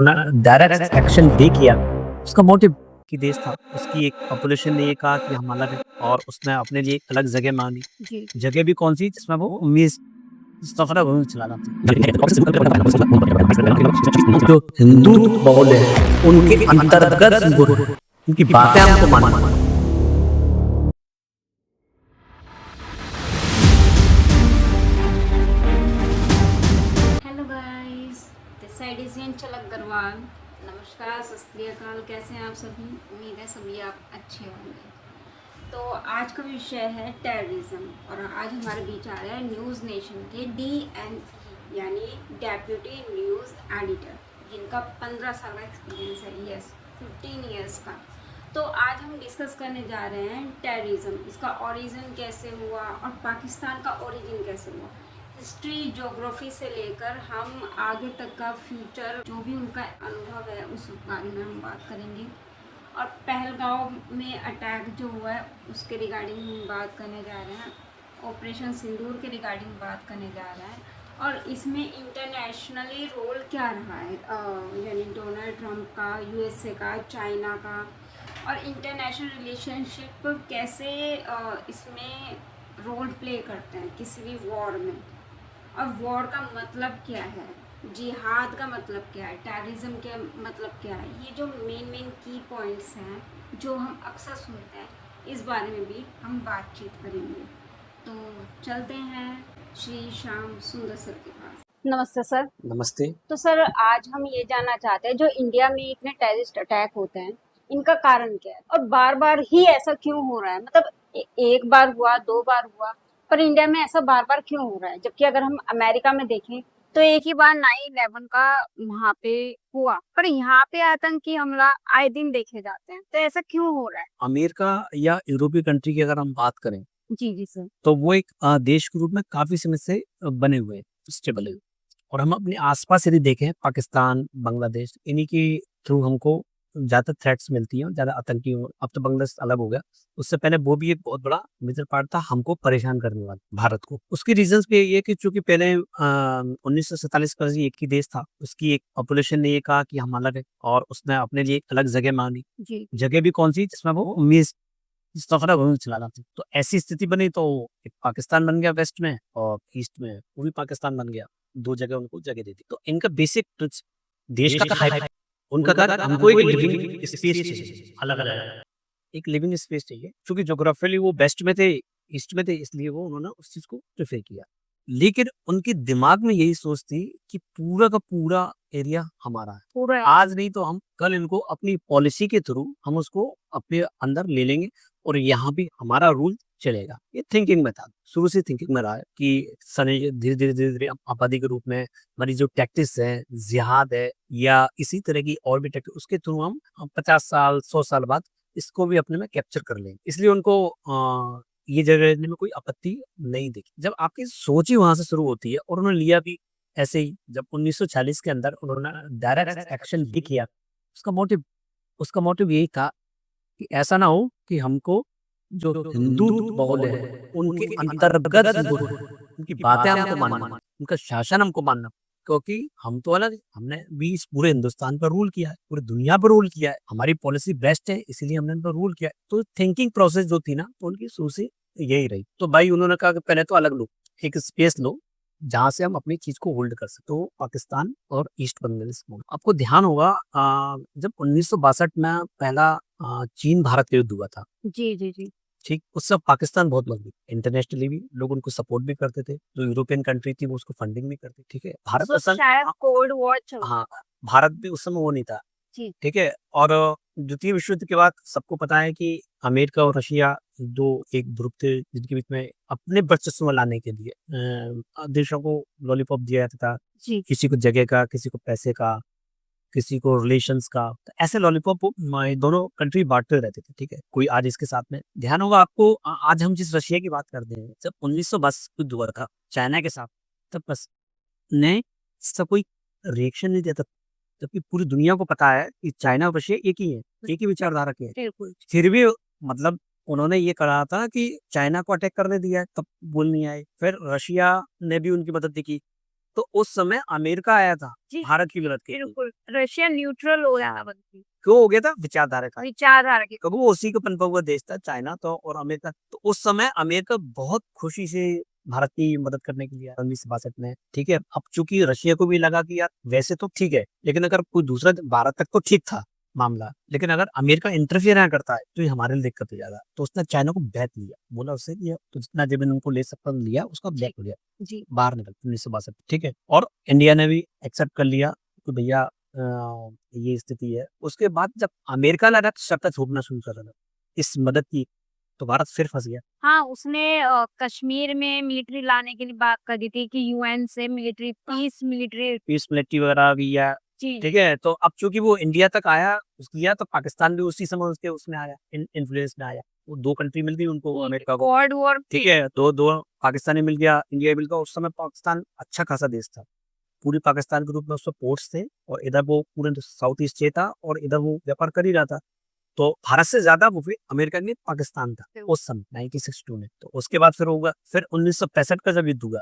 Direct action ले किया, उसका मोटिव कि देश था, उसकी एक पॉपुलेशन ने ये कहा कि हम अलग हैं और उसने अपने लिए एक अलग जगह माँगी। जी। जगह भी कौन-सी जिसमें वो 19 सफ़रा घूमने चला रहा था। जो हिंदू बहुल है, उनके अंतर्गत उनकी बातें हमको माननी पड़ी। Hello guys, this side is अंचल अग्रवाल। नमस्कार, सत श्री अकाल। कैसे हैं आप सभी? उम्मीद है सभी आप अच्छे होंगे। तो आज का विषय है टेररिज्म और आज हमारे बीच आ रहा है न्यूज़ नेशन के DN यानी डेप्यूटी न्यूज़ एडिटर, जिनका 15 साल का एक्सपीरियंस है। यस, 15 ईयर्स का। तो आज हम डिस्कस करने जा रहे हैं टेररिज्म, इसका ओरिजिन कैसे हुआ और पाकिस्तान का ओरिजिन कैसे हुआ। हिस्ट्री, ज्योग्राफी से लेकर हम आगे तक का फ्यूचर, जो भी उनका अनुभव है उस बारे में हम बात करेंगे। और पहलगांव में अटैक जो हुआ है उसके रिगार्डिंग हम बात करने जा रहे हैं। ऑपरेशन सिंदूर के रिगार्डिंग बात करने जा रहे हैं। और इसमें इंटरनेशनली रोल क्या रहा है, यानी डोनाल्ड ट्रंप का, USA का, चाइना का, और इंटरनेशनल रिलेशनशिप कैसे इसमें रोल प्ले करते हैं किसी भी वॉर में। और वॉर का मतलब क्या है, जिहाद का मतलब क्या है, टेररिज्म का मतलब क्या है, ये जो मेन की पॉइंट्स हैं जो हम अक्सर सुनते हैं, इस बारे में भी हम बातचीत करेंगे। तो चलते हैं श्री श्याम सुंदर सर के पास। नमस्ते सर। नमस्ते। तो सर आज हम ये जानना चाहते हैं, जो इंडिया में इतने टेररिस्ट अटैक होते हैं, इनका कारण क्या है और बार बार ही ऐसा क्यों हो रहा है। मतलब एक बार हुआ, 2 बार हुआ, पर इंडिया में ऐसा बार बार क्यों हो रहा है, जबकि अगर हम अमेरिका में देखें तो एक ही बार 9/11 का वहां पे हुआ, पर यहाँ पे आतंकी हमला आए दिन देखे जाते हैं। तो ऐसा क्यों हो रहा है? अमेरिका या यूरोपीय कंट्री की अगर हम बात करें, जी जी सर। तो वो एक देश के रूप में काफ़ी समय से बने हुए हैं, स्टेबल है। और हम अपने आस-पास यदि देखें, पाकिस्तान, बांग्लादेश, इन्हीं के थ्रू हमको ज़्यादा थ्रेट्स मिलती हैं और ज़्यादा आतंकी हो। अब तो बांग्लादेश अलग हो गया, उससे पहले वो भी एक बहुत बड़ा मेजर पार्ट था हमको परेशान करने वाला, भारत को। उसकी रीज़न्स भी ये है कि चूँकि पहले 1947 का एक ही देश था, उसकी एक पॉपुलेशन ने ये कहा कि हम अलग हैं और उसने अपने लिए एक अलग जगह माँगी। जी। जगह भी कौन-सी जिसमें वो 19 सफ़रा घूमने चला रहा था। तो ऐसी स्थिति बनी तो एक पाकिस्तान बन गया वेस्ट में और ईस्ट में पूर्वी पाकिस्तान बन गया। 2 जगह उनको जगह दे दी। तो इनका बेसिक ट्रुथ्स देश का हाइप, उनका कहा हमको एक लिविंग स्पेस चाहिए, अलग-अलग। एक लिविंग स्पेस चाहिए। चूँकि ज्योग्राफिकली वो वेस्ट में थे, ईस्ट में थे, इसलिए वो उन्होंने उस चीज़ को प्रेफ़र किया। लेकिन उनके दिमाग में यही सोच थी कि पूरा का पूरा एरिया हमारा है। पूरा आज नहीं तो हम कल इनको अपनी पॉलिसी के थ्रू हम उसको अपने अंदर ले लेंगे और यहाँ भी हमारा रूल चलेगा। ये थिंकिंग में था, शुरू से थिंकिंग में रहा है कि सने धीरे-धीरे, धीरे-धीरे आबादी के रूप में हमारी जो टैक्टिक्स है, जिहाद है या इसी तरह की और भी टैक्टिक, उसके थ्रू हम 50 साल, 100 साल बाद इसको भी अपने में कैप्चर कर लेंगे। इसलिए उनको ये जगह लेने में कोई आपत्ति नहीं दिखी। जब आपकी सोच ही वहाँ से शुरू होती है और उन्होंने लिया भी ऐसे ही, जब 1940 के अंदर उन्होंने डायरेक्ट एक्शन भी किया, उसका मोटिव यही था कि ऐसा ना हो कि हमको जो हिंदू बहुल है, उनके अंतर्गत उनकी बातें हमको माननी पड़ी, उनका शासन हमको मानना पड़ा। क्योंकि हम तो अलग हैं, हमने भी इस पूरे हिंदुस्तान पर रूल किया है, पूरी दुनिया पर रूल किया है, हमारी पॉलिसी बेस्ट है, इसीलिए हमने इन पर रूल किया है। तो थिंकिंग प्रोसेस जो थी ना, तो उनकी शुरू से यही रही। तो भाई उन्होंने कहा कि पहले तो अलग लो, एक स्पेस लो, जहाँ से हम अपनी चीज़ को होल्ड कर सकते। तो पाकिस्तान और ईस्ट बंगाल को आपको ध्यान होगा, जब 1962 में पहला चीन भारत का युद्ध हुआ था, जी जी जी। ठीक, उस समय पाकिस्तान बहुत मजबूत, इंटरनेशनली भी लोग उनको सपोर्ट भी करते थे, जो यूरोपियन कंट्री थी वो उसको फंडिंग भी करती, ठीक है। भारत उस समय शायद कोल्ड वॉर चल। हाँ, भारत भी उस समय वो नहीं था, जी। ठीक है। और द्वितीय विश्व युद्ध के बाद सबको पता है कि अमेरिका और रशिया दो एक ग्रुप थे जिनके बीच में अपने वर्चस्व में लाने के लिए देशों को लॉलीपॉप दिया जाता था, जी। किसी को जगह का, किसी को पैसे का, किसी को रिलेशंस का। तो ऐसे लॉलीपॉप दोनों कंट्री बांटते रहते थे, ठीक है। कोई आज इसके साथ में ध्यान होगा आपको, आज हम जिस रशिया की बात करते हैं, जब 1922 युद्ध हुआ था चाइना के साथ, तब बस ने इसका कोई रिएक्शन नहीं दिया था, जबकि पूरी दुनिया को पता है कि चाइना और रशिया एक ही है, एक ही विचारधारा के हैं। बिल्कुल। फिर भी मतलब उन्होंने ये कहा था कि चाइना को अटैक करने दिया है, तब बोल नहीं आए। फिर रशिया ने भी उनकी मदद की। तो उस समय अमेरिका आया था जी। भारत की मदद के लिए। बिल्कुल, रशिया न्यूट्रल हो रहा बल्कि क्यों हो गया था? विचारधारा का। विचारधारा के। क्योंकि वो उसी का पनपा हुआ देश था चाइना तो और अमेरिका। तो उस समय अमेरिका बहुत खुशी से भारत की मदद करने के लिए आया 1962 में, ठीक है? अब चूँकि रशिया को भी लगा कि यार वैसे तो ठीक है, लेकिन अगर कोई दूसरा भारत तक तो ठीक था मामला, लेकिन अगर अमेरिका इंटरफियर यहाँ करता है, तो ये हमारे लिए दिक्कत हो जाएगा। तो उसने चाइना को बैक लिया, बोला उससे कि तो जितना ज़मीन उनको ले सकता था लिया, उसका बैक हो लिया, जी। बाहर निकल 1962 ठीक है? और इंडिया ने भी एक्सेप्ट कर लिया कि भैया ये स्थिति है। उसके बाद जब अमेरिका लगा तो शर्तें थोपना शुरू कर दिया इस मदद की, तो भारत फिर फँस गया। हाँ, उसने कश्मीर में मिलिट्री लाने के लिए बात करी थी कि यूएन से मिलिट्री पीस मिलिट्री वगैरह भी या जी, ठीक है? तो अब चूँकि वो इंडिया तक आया, लिया तो पाकिस्तान भी उसी समय उसके उसमें आया, इन्फ्लुएंस में आया। वो 2 कंट्री मिल गई उनको अमेरिका को, कोल्ड वॉर ठीक है? 2-2 पाकिस्तान भी मिल गया, इंडिया भी मिल गया। उस समय पाकिस्तान अच्छा खासा देश था। पूरे पाकिस्तान के रूप में उसमें पोर्ट्स थे और इधर वो पूरे साउथ ईस्ट एशिया था और इधर वो व्यापार कर ही रहा था। तो भारत से ज़्यादा वो फिर अमेरिका के पाकिस्तान था उस समय 1962 में। तो उसके बाद फिर होगा फिर 1965 का जब युद्ध हुआ,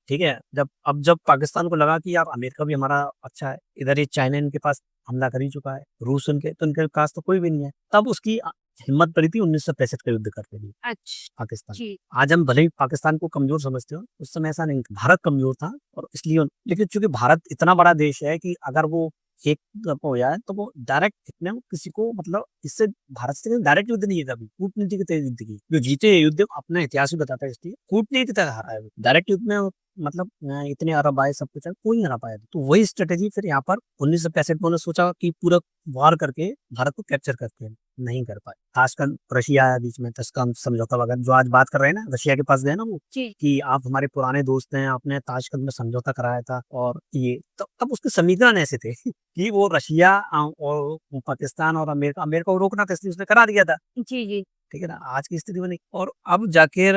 ठीक है? जब पाकिस्तान को लगा कि यार अमेरिका भी हमारा अच्छा है, इधर ये चाइना इनके पास हमला कर ही चुका है, रूस इनके पास तो कोई भी नहीं है। तब उसकी हिम्मत पड़ी थी 1965 का युद्ध करने की अच्छा, पाकिस्तान। जी, आज हम भले ही पाकिस्तान को कमज़ोर समझते हो, उस समय ऐसा नहीं था। भारत कमज़ोर था और इसलिए लेकिन चूँकि भारत इतना बड़ा देश है कि अगर वो एक तरफ हो जाए तो वो डायरेक्ट इतने में किसी को मतलब इससे भारत से डायरेक्ट युद्ध नहीं जीता कभी, कूटनीति के तहत युद्ध की। जो जीते हैं युद्ध अपना इतिहास भी बताता है इसलिए, कूटनीति के तहत हारा है वो। डायरेक्ट युद्ध में मतलब इतने अरब आए सब कुछ है, कोई नहीं हरा पाया। तो वही स्ट्रैटेजी फिर यहाँ पर 1965 में उन्होंने सोचा कि पूरा वार करके भारत को कैप्चर करते हैं, नहीं कर पाए। खासकर रशिया आया बीच में, तस्कम समझौता वगैरह जो आज बात कर रहे हैं ना, रशिया के पास गए ना वो जी, कि आप हमारे पुराने दोस्त हैं, आपने ताशकंद में समझौता कराया था और ये तब उसके समीकरण ऐसे थे कि वो रशिया और पाकिस्तान और अमेरिका अमेरिका को रोकना था इसलिए उसने करा दिया था। जी, जी, ठीक है ना? आज की स्थिति बनी और अब जाके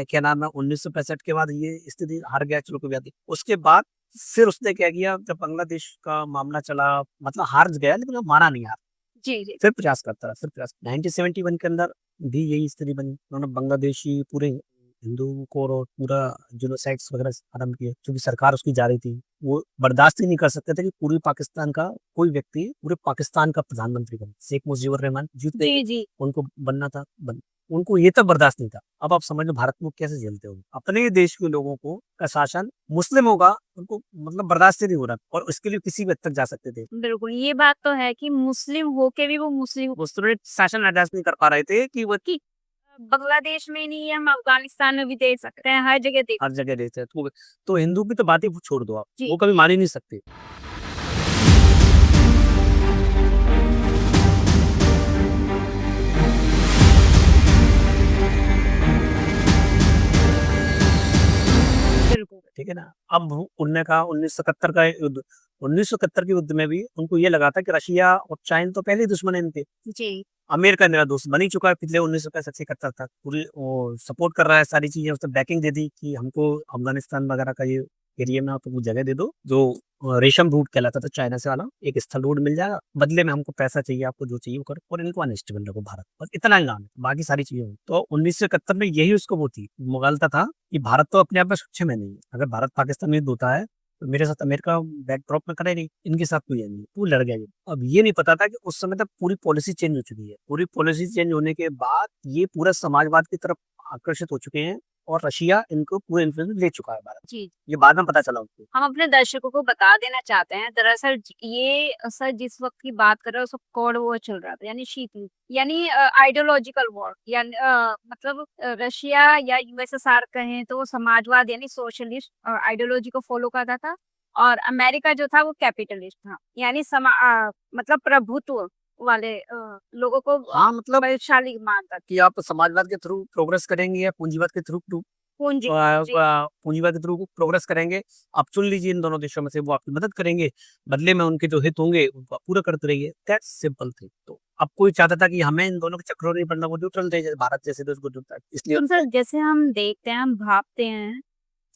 क्या नाम है 1965 के बाद ये स्थिति हार गया चलो कोई बात नहीं। उसके बाद फिर उसने क्या किया जब बांग्लादेश का मामला चला मतलब हार गया लेकिन वो माना नहीं हार। जी, जी, फिर प्रयास करता रहा, फिर प्रयास 1971 के अंदर भी यही स्थिति बनी। उन्होंने बांग्लादेशी पूरे हिंदुओं को और पूरा जिनोसाइड्स वगैरह आरंभ किए क्योंकि सरकार उसकी जा रही थी। वो बर्दाश्त ही नहीं कर सकते थे कि पूर्वी पाकिस्तान का कोई व्यक्ति पूरे पाकिस्तान का प्रधानमंत्री बने। शेख मुजीबुर रहमान जीत गए, जी, जी, उनको बनना था उनको ये तक बर्दाश्त नहीं था। अब आप समझ लो भारत में वो कैसे झेलते होंगे। अपने ही देश के लोगों को का शासन मुस्लिमों का उनको मतलब बर्दाश्त ही नहीं हो रहा और उसके लिए किसी भी हद तक जा सकते थे। बिल्कुल, ये बात तो है कि मुस्लिम होके भी वो मुस्लिम मुस्तरद शासन बर्दाश्त नहीं कर पा रहे थे कि वो कि बांग्लादेश में नहीं हम अफ़गानिस्तान में भी देख सकते हैं, हर जगह देख हर जगह रहते हैं। तो हिंदू की तो बात ही छोड़ दो आप, जी। वो कभी मान ही नहीं सकते। बिल्कुल, ठीक है ना? अब उनने कहा 1971 का युद्ध 1971 के युद्ध में भी उनको ये लगा था कि रशिया और चाइना तो पहले ही दुश्मन है इनके। जी, अमेरिका मेरा दोस्त बन ही चुका है पिछले 1965 से 71 तक। पूरी वो सपोर्ट कर रहा है सारी चीज़ें उसने बैकिंग दे दी कि हमको अफ़गानिस्तान वगैरह का ये एरिया में आप वो जगह दे दो जो रेशम रूट कहलाता था चाइना से वाला, एक स्थल रूट मिल जाएगा, बदले में हमको पैसा चाहिए, आपको जो चाहिए वो करो और इनको अनस्टेबल रखो भारत। बस इतना ही काम है, बाकी सारी चीज़ें होंगी। तो 1971 में यही उसको वो थी, मुगलता था कि भारत तो अपने आप में सक्षम है नहीं है। अगर भारत पाकिस्तान में युद्ध होता है तो मेरे साथ अमेरिका बैकड्रॉप में खड़ा नहीं, इनके साथ कोई है नहीं, वो लड़ गया ये। अब ये नहीं पता था कि उस समय तक पूरी पॉलिसी चेंज हो चुकी है। पूरी पॉलिसी चेंज होने के बाद ये पूरा समाजवाद की तरफ आकर्षित हो चुके हैं और रशिया इनको पूरे इन्फ्लुएंस में ले चुका है भारत। जी। ये बाद में पता चला उनको। हम अपने दर्शकों को बता देना चाहते हैं दरअसल ये सर जिस वक्त की बात कर रहे हो सब कोल्ड वॉर चल रहा था यानी शीत युद्ध यानी आइडियोलॉजिकल वॉर यानी मतलब रशिया या यूएसएसआर कहें तो वो समाजवाद यानी सोशलिस्ट आइडियोलॉजी को फॉलो करता था और अमेरिका जो था वो कैपिटलिस्ट था यानी मतलब प्रभुत्व वाले लोगों को हाँ, मतलब बलशाली मानता था कि आप समाजवाद के थ्रू प्रोग्रेस करेंगे या पूंजीवाद के थ्रू पूंजी जी पूंजीवाद के थ्रू प्रोग्रेस करेंगे। आप चुन लीजिए इन दोनों देशों में से वो आपकी मदद करेंगे। बदले में उनके जो हित होंगे उनको आप पूरा करते रहिए। That's simple thing. तो अब कोई चाहता था कि हमें इन दोनों के चक्करों में नहीं पड़ना, वो न्यूट्रल थे जैसे भारत जैसे देश को जुड़ता है। इसलिए तो सर जैसे हम देखते हैं हम भापते हैं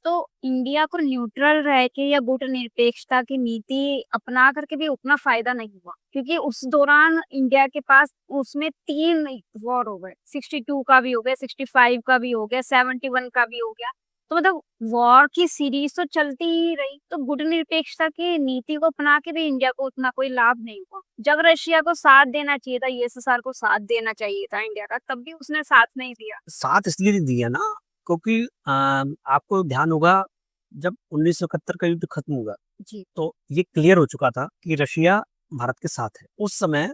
तो इंडिया को न्यूट्रल रह के या गुटनिरपेक्षता की नीति अपना करके भी उतना फायदा नहीं हुआ क्योंकि उस दौरान इंडिया के पास उसमें 3 वॉर हो गए 62 का भी हो गया 65 का भी हो गया 71 का भी हो गया तो मतलब वॉर की सीरीज तो चलती ही रही, तो गुटनिरपेक्षता की नीति को अपना के भी इंडिया को उतना कोई लाभ नहीं हुआ। जब रशिया को साथ देना चाहिए था, यूएसएसआर को साथ देना चाहिए था इंडिया का, तब भी उसने साथ नहीं दिया। साथ इसलिए नहीं दिया ना, क्योंकि आपको ध्यान होगा जब 1971 का युद्ध खत्म हुआ जी तो ये क्लियर हो चुका था कि रशिया भारत के साथ है। उस समय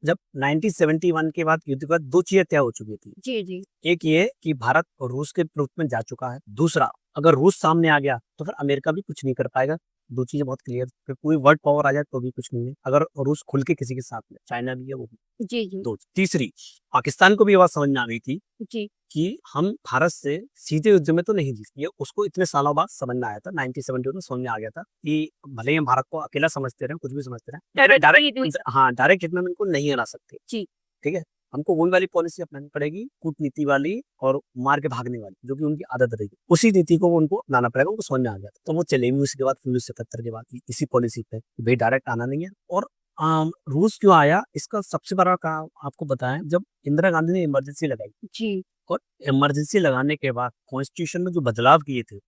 जब 1971 के बाद युद्ध के बाद दो चीजें तय हो चुकी थी। जी जी एक ये कि भारत रूस के विरुद्ध में जा चुका है, दूसरा अगर रूस सामने आ गया तो फिर अमेरिका भी कुछ नहीं कर पाएगा। दो चीजें बहुत क्लियर, फिर कोई वर्ल्ड पावर आ जाए तो भी कुछ नहीं है अगर रूस खुल के किसी के साथ में, चाइना भी है वो भी। जी जी दो, तीसरी पाकिस्तान को भी ये बात समझ में आ गई थी जी कि हम भारत से सीधे युद्ध में तो नहीं जीत, ये उसको इतने सालों बाद समझ में आया था। 1971 में समझ में आ गया था कि भले ही हम भारत को अकेला समझते रहे, कुछ भी समझते रहे, डायरेक्ट, हाँ डायरेक्ट हिट में हम इनको नहीं हरा सकते। जी ठीक है, हमको वही वाली पॉलिसी अपनानी पड़ेगी, कूटनीति वाली और मार के भागने वाली, जो कि उनकी आदत रहेगी। उसी नीति को उनको अपनाना पड़ेगा, उनको समझ में आ गया था। तो वो चलेगी उसके बाद 1977 के बाद इसी पॉलिसी पे, भाई डायरेक्ट आना नहीं है। और रूस क्यों आया इसका सबसे बड़ा काम आपको बताएं, जब इंदिरा गांधी ने इमरजेंसी लगाई जी और इमरजेंसी लगाने के बाद कॉन्स्टिट्यूशन में जो बदलाव किए थे,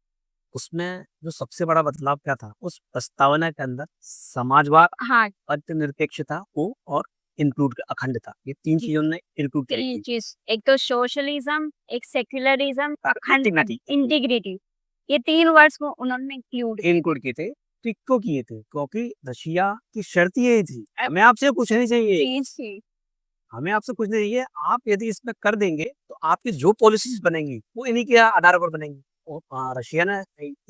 उसमें जो सबसे बड़ा बदलाव क्या था, उस प्रस्तावना के अंदर समाजवाद, हाँ धर्मनिरपेक्षता को और इंक्लूड अखंडता, ये तीन जी चीजों ने इंक्लूड करी तीन थी। चीज, एक तो सोशलिज्म, एक सेक्युलरिज्म, अखंड Integrity, इंटीग्रिटी, ये तीन वर्ड्स को उन्होंने इंक्लूड इंक्लूड किए थे। तो क्यों किए थे? क्योंकि रशिया की शर्त ये थी, हमें आपसे कुछ नहीं चाहिए, जी हमें आपसे कुछ नहीं चाहिए, आप यदि इसमें कर देंगे तो आपकी जो पॉलिसीज बनेंगी वो इन्हीं के आधार पर बनेंगी। और रशिया ने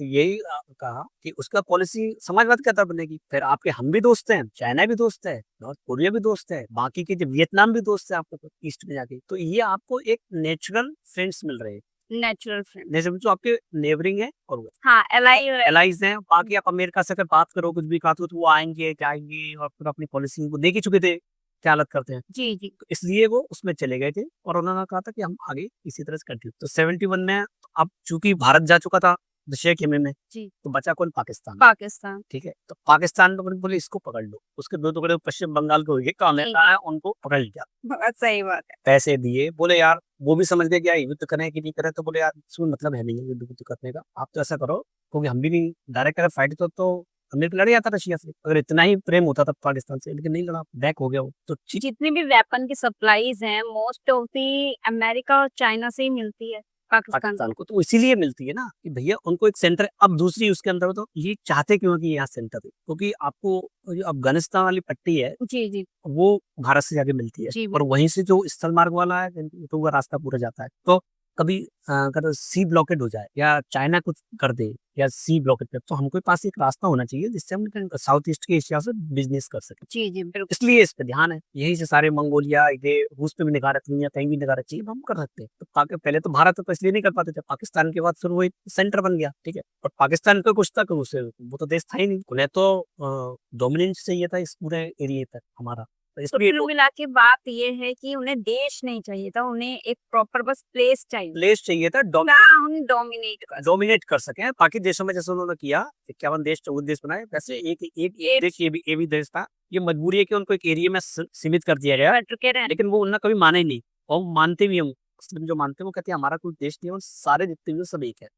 यही कहा कि उसका पॉलिसी समाजवाद के आधार बनेगी। फिर आपके हम भी दोस्त हैं, चाइना भी दोस्त है, नॉर्थ कोरिया भी दोस्त है, बाकी के जो वियतनाम भी दोस्त है आपको ईस्ट में जाके। तो ये आपको एक नेचुरल फ्रेंड्स मिल रहे हैं, नेचुरल फ्रेंड, जैसे जो आपके नेबरिंग है और वो हाँ एलाई एलाइज हैं। बाकी आप अमेरिका से अगर बात करो, कुछ भी कहा तो वो आएंगे जाएंगे और फिर अपनी पॉलिसी को देख ही चुके थे क्या हालत करते हैं। जी जी तो इसलिए वो उसमें चले गए थे और उन्होंने कहा था कि हम आगे इसी तरह से कंटिन्यू। तो 71 में अब चूंकि भारत जा चुका था रशिया के में जी तो बचा कौन? पाकिस्तान। पाकिस्तान ठीक है, तो पाकिस्तान ने बोले इसको पकड़ लो, उसके दो टुकड़े पश्चिम बंगाल के हो गए, काम जी है उनको पकड़ लिया, बहुत सही बात है। पैसे दिए, बोले यार वो भी समझ गए क्या युद्ध करें कि नहीं करें, तो बोले यार इसमें मतलब है नहीं है युद्ध करने का, आप तो ऐसा करो, क्योंकि हम भी नहीं डायरेक्ट अगर फाइट तो अमेरिका लड़ जाता रशिया से, अगर इतना ही प्रेम होता था पाकिस्तान से, लेकिन नहीं लड़ा, बैक हो गया वो। तो ठीक, जितनी भी वेपन की सप्लाईज हैं मोस्ट ऑफ दी अमेरिका और चाइना से ही मिलती है पाकिस्तान को। पाकिस्तान को तो इसीलिए मिलती है ना कि भैया उनको एक सेंटर है। अब दूसरी उसके अंदर तो ये चाहते क्यों कि यहाँ सेंटर है, क्योंकि आपको जो अफगानिस्तान वाली पट्टी है जी जी वो भारत से जाके मिलती है जी और वहीं से जो स्थल मार्ग वाला है तो वो रास्ता पूरा जाता है। तो कभी अगर सी ब्लॉकेड हो जाए या चाइना कुछ कर दे या सी ब्लॉकेड पे, तो हमको पास एक रास्ता होना चाहिए जिससे हम साउथ ईस्ट के एशिया से बिजनेस कर सके। जी जी बिल्कुल इसलिए इस पे ध्यान है, यही से सारे मंगोलिया ये रूस पे भी निगाह रखनी है, कहीं भी निगाह रखनी है, हम कर सकते हैं। तो पहले तो भारत तो इसलिए नहीं कर पाते थे, पाकिस्तान के बाद फिर वो एक सेंटर बन गया। ठीक है, और पाकिस्तान का कुछ तक उसे वो तो देश था ही नहीं, उन्हें तो डोमिनेंस चाहिए था इस पूरे एरिया तक हमारा। तो तो इसलिए कुल मिला के बात ये है कि उन्हें देश नहीं चाहिए था, उन्हें एक प्रॉपर बस प्लेस चाहिए प्लेस चाहिए था, ना उन्हें डोमिनेट कर डोमिनेट कर सके। बाकी देशों में जैसे उन्होंने किया 51 देश 14 देश बनाए, वैसे एक एक ये देश ये भी देश था। ये मजबूरी है कि उनको एक एरिया में सीमित कर दिया गया, चुके रहे। लेकिन वो उन्होंने कभी माने ही नहीं। और वो मानते भी हैं, मुस्लिम जो मानते हैं वो कहते हैं हमारा कोई देश नहीं है, सारे जितने भी हैं, सब एक है।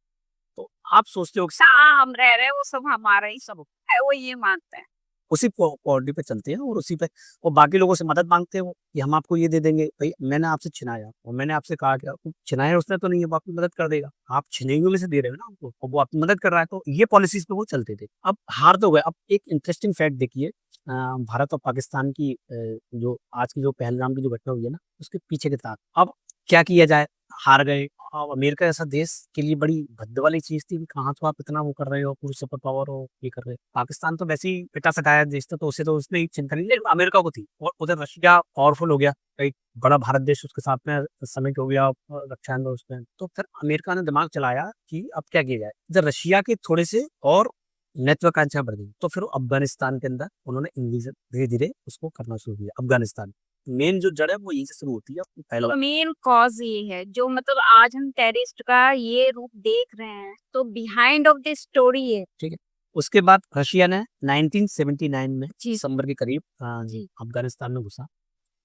तो आप सोचते हो कि जहाँ हम रह रहे हैं वो सब हमारा ही सब है, वो ये मानते हैं। उसी पॉलिटी पे चलते हैं और उसी पे वो बाकी लोगों से मदद मांगते हैं, वो कि हम आपको ये दे देंगे। भाई मैंने आपसे छिनाया और मैंने आपसे कहा कि आपको छिनाया उसने तो नहीं है, वो आपकी मदद कर देगा, आप छिनेंगे में से दे रहे हो ना हमको और वो आपकी मदद कर रहा है। तो ये पॉलिसीज पे वो चलते थे। अब हार तो गए। अब एक इंटरेस्टिंग फैक्ट देखिए, भारत और पाकिस्तान की जो आज की जो पहलगाम की जो घटना हुई है ना, उसके पीछे के साथ अब क्या किया जाए, हार गए। अमेरिका जैसा देश के लिए बड़ी भद्द वाली चीज थी, कहाँ तो आप इतना वो कर रहे हो, पूरी सुपर पावर हो, ये कर रहे हो। पाकिस्तान तो वैसे ही पिटा सटाया देश था, तो उसे तो उसने ही चिंता नहीं, लेकिन अमेरिका को थी। और उधर रशिया पावरफुल हो गया, एक बड़ा भारत देश उसके साथ में समिट हो गया रक्षा में उसमें। तो फिर अमेरिका ने दिमाग चलाया कि अब क्या किया जाए, जब रशिया के थोड़े से और महत्वाकांक्षा बढ़ गई, तो फिर अफगानिस्तान के अंदर उन्होंने इंग्लिश धीरे धीरे उसको करना शुरू किया। अफगानिस्तान मेन जो जड़ है वो यहीं से शुरू होती है पहला। तो मेन कॉज ये है जो मतलब आज हम टेररिस्ट का ये रूप देख रहे हैं, तो बिहाइंड ऑफ द स्टोरी है। ठीक है, उसके बाद रशिया ने 1979 में जी दिसंबर के करीब जी अफगानिस्तान में घुसा